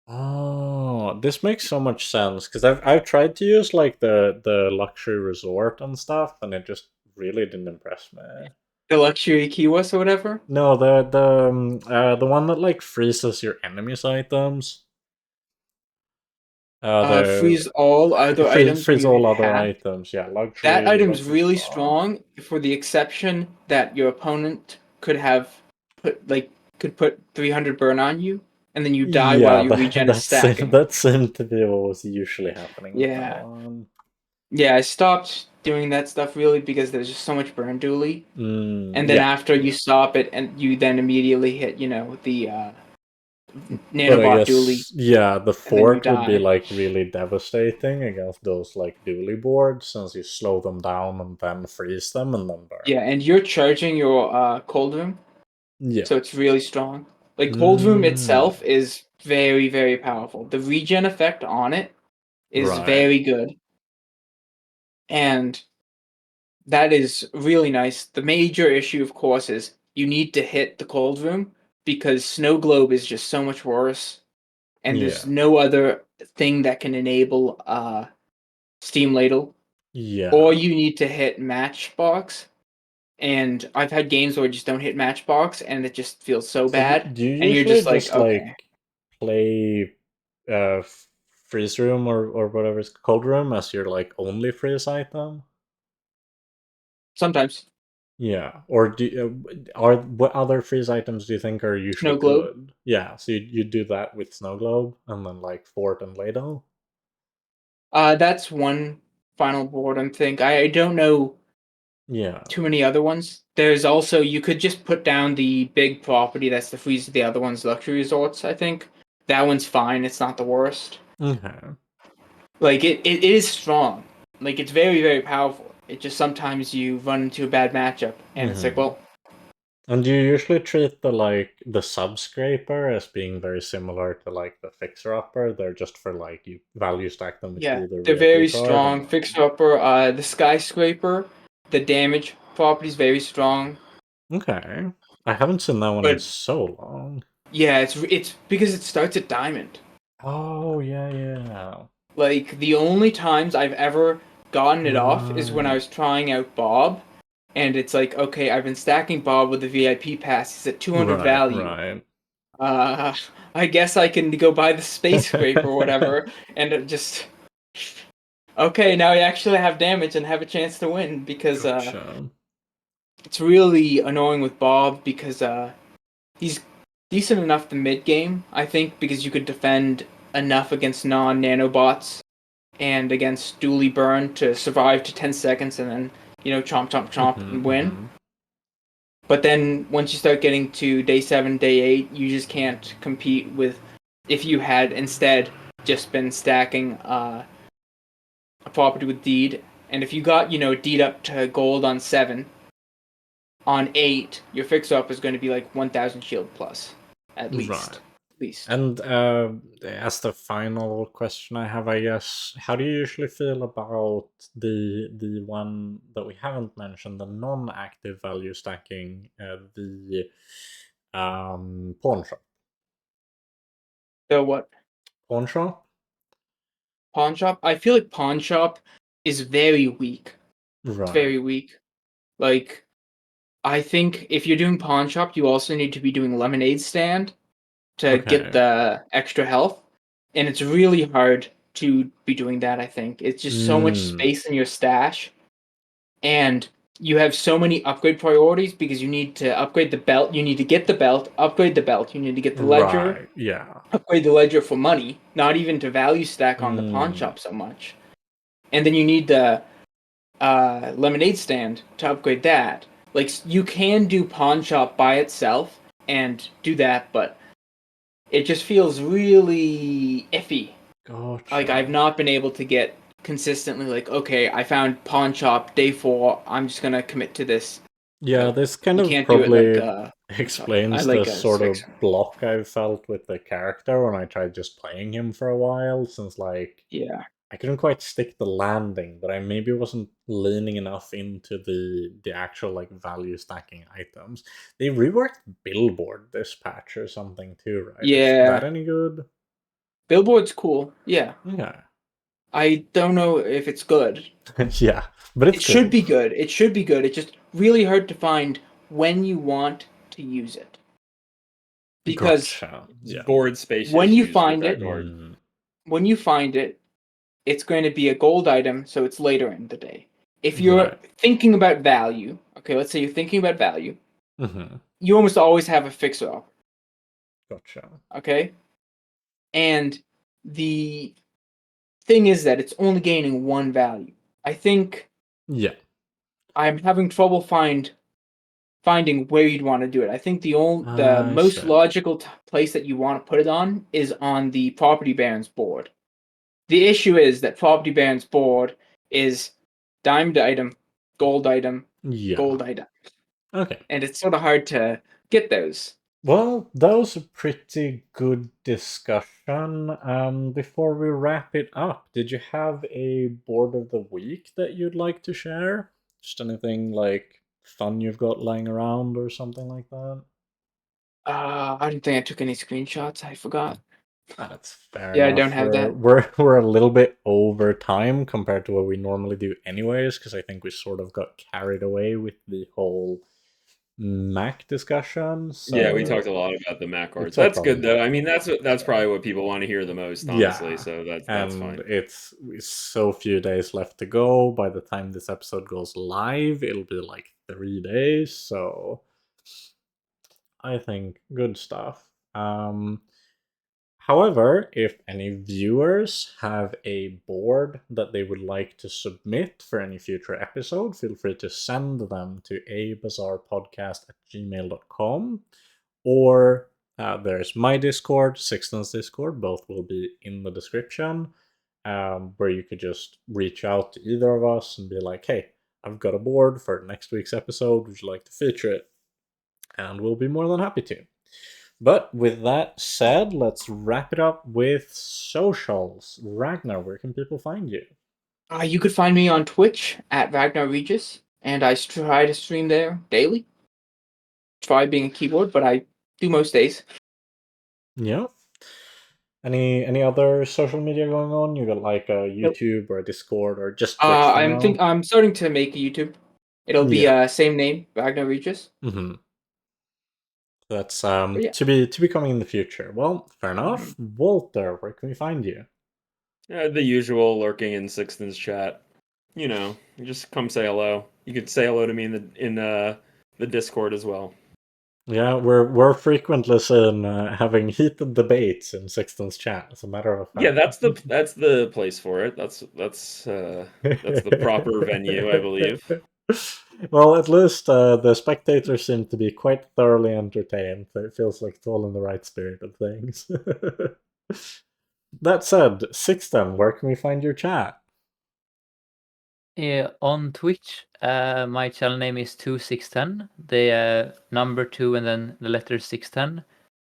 Oh, this makes so much sense because I've tried to use like the luxury resort and stuff, and it just really didn't impress me. The luxury Kiwas or whatever. No, the one that like freezes your enemy's items. Freeze all other items. Freeze when you all hit other half. items. Yeah, luxury. That item's luxury really spa. strong, for the exception that your opponent could put 300 burn on you, and then you die while you regen a stack. That seemed to be what was usually happening with Yeah. that one. Yeah, I stopped doing that stuff really because there's just so much burn dually. And then Yeah, after you stop it, and you then immediately hit, the but I nanobot dually, guess yeah, the and then you fort would be die. like really devastating against those like dually boards since you slow them down and then freeze them and then burn. Yeah, and you're charging your cold room, Yeah. so it's really strong. Like cold room Mm, itself is very, very powerful. The regen effect on it is right. very good, and that is really nice. The major issue, of course, is you need to hit the cold room because snow globe is just so much worse, and there's Yeah. no other thing that can enable steam ladle. Or Yeah. you need to hit matchbox, and I've had games where I just don't hit matchbox, and it just feels so So bad, do you and you're usually just like, just okay, like play freeze room or whatever it's cold room as your like only freeze item? sometimes Yeah. Or are what other freeze items do you think are usually snow globe. good? Yeah. So you do that with snow globe and then like fort and ladle. That's one final board. I don't know Yeah. too many other ones. There's also you could just put down the big property that's the freeze of the other ones, luxury resorts. I think that one's fine. It's not the worst. Okay. Like it is strong. Like it's very, very powerful. It just sometimes you run into a bad matchup, and it's like, Hmm. well, And do you usually treat the sub scraper as being very similar to like the fixer upper? They're just for like you value stack them with yeah, either they're VIP very card and strong. then Fixer upper, the skyscraper, the damage property is very strong. okay. I haven't seen that one in But so long. yeah, it's because it starts at diamond. Oh yeah, yeah. Like the only times I've ever gotten it off is when I Right. was trying out Bob, and it's like, okay, I've been stacking Bob with the VIP pass. He's at 200 Right, value. right. Uh, I guess I can go buy the space scrape or whatever, and it just okay. Now I actually have damage and have a chance to win because Gotcha. it's really annoying with Bob because he's decent enough the mid game, I think, because you could defend enough against non nanobots and against dually burn to survive to 10 seconds and then chomp chomp chomp Mm-hmm, and win. mm-hmm. But then once you start getting to day 7, day 8, you just can't compete with if you had instead just been stacking a property with deed. And if you got deed up to gold on 7, on 8 your fix up is going to be like 1000 shield plus at Right. least. And as the final question I have, I guess, how do you usually feel about the one that we haven't mentioned, the non-active value stacking, the pawn shop? So what? Pawn shop? Pawn shop? I feel like pawn shop is very weak. It's Right. very weak. Like I think if you're doing pawn shop, you also need to be doing lemonade stand to get Okay. the extra health, and it's really hard to be doing that. I think it's just so much Mm, space in your stash, and you have so many upgrade priorities because you need to upgrade the belt, you need to get the belt, upgrade the belt, you need to get the ledger, right. Yeah. upgrade the ledger for money, not even to value stack on the pawn Mm, shop so much, and then you need the lemonade stand to upgrade that. Like you can do pawn shop by itself and do that, but it just feels really iffy. Like I've gotcha. not been able to get consistently like, okay, I found pawn shop day 4. I'm just gonna commit to this. Yeah, No, this kind you of can't do it like probably I explains the like a sort of fixer. block I've felt with the character when I tried just playing him for a while, since like Yeah, I couldn't quite stick the landing, but I maybe wasn't leaning enough into the actual like value stacking items. They reworked Billboard this patch or something too, right? Is that yeah. any good? Billboard's cool. Yeah, Okay. I don't know if it's good. Yeah, but it's It should cool. be good. It should be good. It's just really hard to find when you want to use it because Gotcha. It's Yeah. board space when you issues with find that it, card. Mm, when you find it, it's going to be a gold item, so it's later in the day. If you're right. thinking about value, okay, let's say you're thinking about value, Mm-hmm. you almost always have a fixer up, Gotcha. okay? And the thing is that it's only gaining one value. I think Yeah. I'm having trouble finding where you'd want to do it. I think the I most see. logical place that you want to put it on is on the Property Barons board. The issue is that Property Barons board is diamond item, gold item, Yeah. gold item, Okay. and it's sort of hard to get those. Well, that was a pretty good discussion. Before we wrap it up, did you have a board of the week that you'd like to share? Just anything like fun you've got lying around or something like that? I don't think I took any screenshots. I forgot. That's fair Yeah, I don't enough. have We're that. we're we're a little bit over time compared to what we normally do anyways, because I think we sort of got carried away with the whole Mac discussion. Yeah, we So talked a lot about the Mac we cards. talked That's a good though. I lot mean, about that's that. probably what people want to hear the most, honestly. Yeah, So that's and fine. it's so few days left to go. By the time this episode goes live, it'll be like 3 days. So I think good stuff. However, if any viewers have a board that they would like to submit for any future episode, feel free to send them to abazarpodcast@gmail.com. Or there's my Discord, Sixten's Discord, both will be in the description, where you could just reach out to either of us and be like, hey, I've got a board for next week's episode, would you like to feature it? And we'll be more than happy to. But with that said, let's wrap it up with socials. Ragnar, where can people find you? You could find me on Twitch at RagnarRegis, and I try to stream there daily. Try being a keyboard, but I do most days. Yeah. Any other social media going on? You got like a Nope. YouTube or a Discord or just Twitch for now? I'm starting to make a YouTube. It'll be Yeah. same name, RagnarRegis. Mm-hmm. That's But yeah. to be coming in the future. Well, fair enough. Walter, where can we find you? The usual lurking in Sixten's chat. You know, you just come say hello. You could say hello to me in the Discord as well. Yeah, we're frequently seen having heated debates in Sixten's chat. As a matter of Yeah, fact. that's the place for it. That's the proper venue, I believe. Well, at least the spectators seem to be quite thoroughly entertained. So it feels like it's all in the right spirit of things. That said, Sixten, where can we find your chat? Yeah, on Twitch, my channel name is 2610. The number 2 and then the letter 610.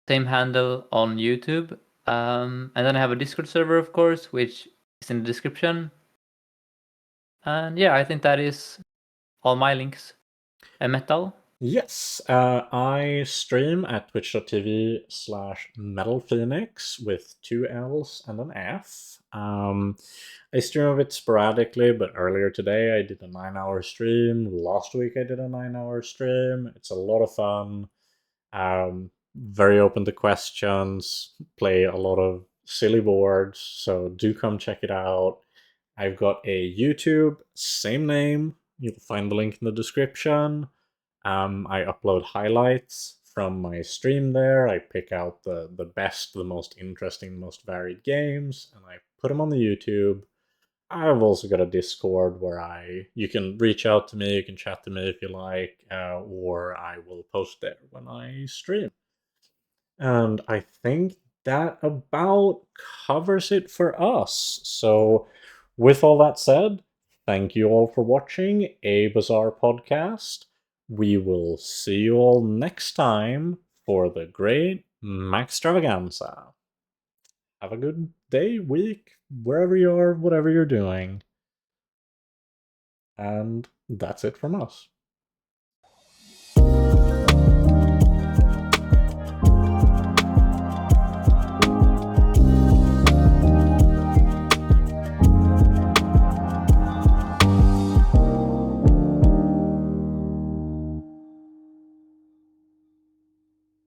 Same handle on YouTube. And then I have a Discord server, of course, which is in the description. And yeah, I think that is all my links. Metal. Yes, I stream at twitch.tv/MetallFenix with 2 L's and an F. I stream a bit sporadically, but earlier today I did a 9-hour stream. Last week I did a 9-hour stream. It's a lot of fun. Very open to questions. Play a lot of silly boards, so do come check it out. I've got a YouTube, same name. You'll find the link in the description. I upload highlights from my stream there. I pick out the best, the most interesting, most varied games, and I put them on the YouTube. I've also got a Discord where you can reach out to me, you can chat to me if you like, or I will post there when I stream. And I think that about covers it for us. So, with all that said, thank you all for watching A Bazaar Podcast. We will see you all next time for the great Maxtravaganza. Have a good day, week, wherever you are, whatever you're doing. And that's it from us.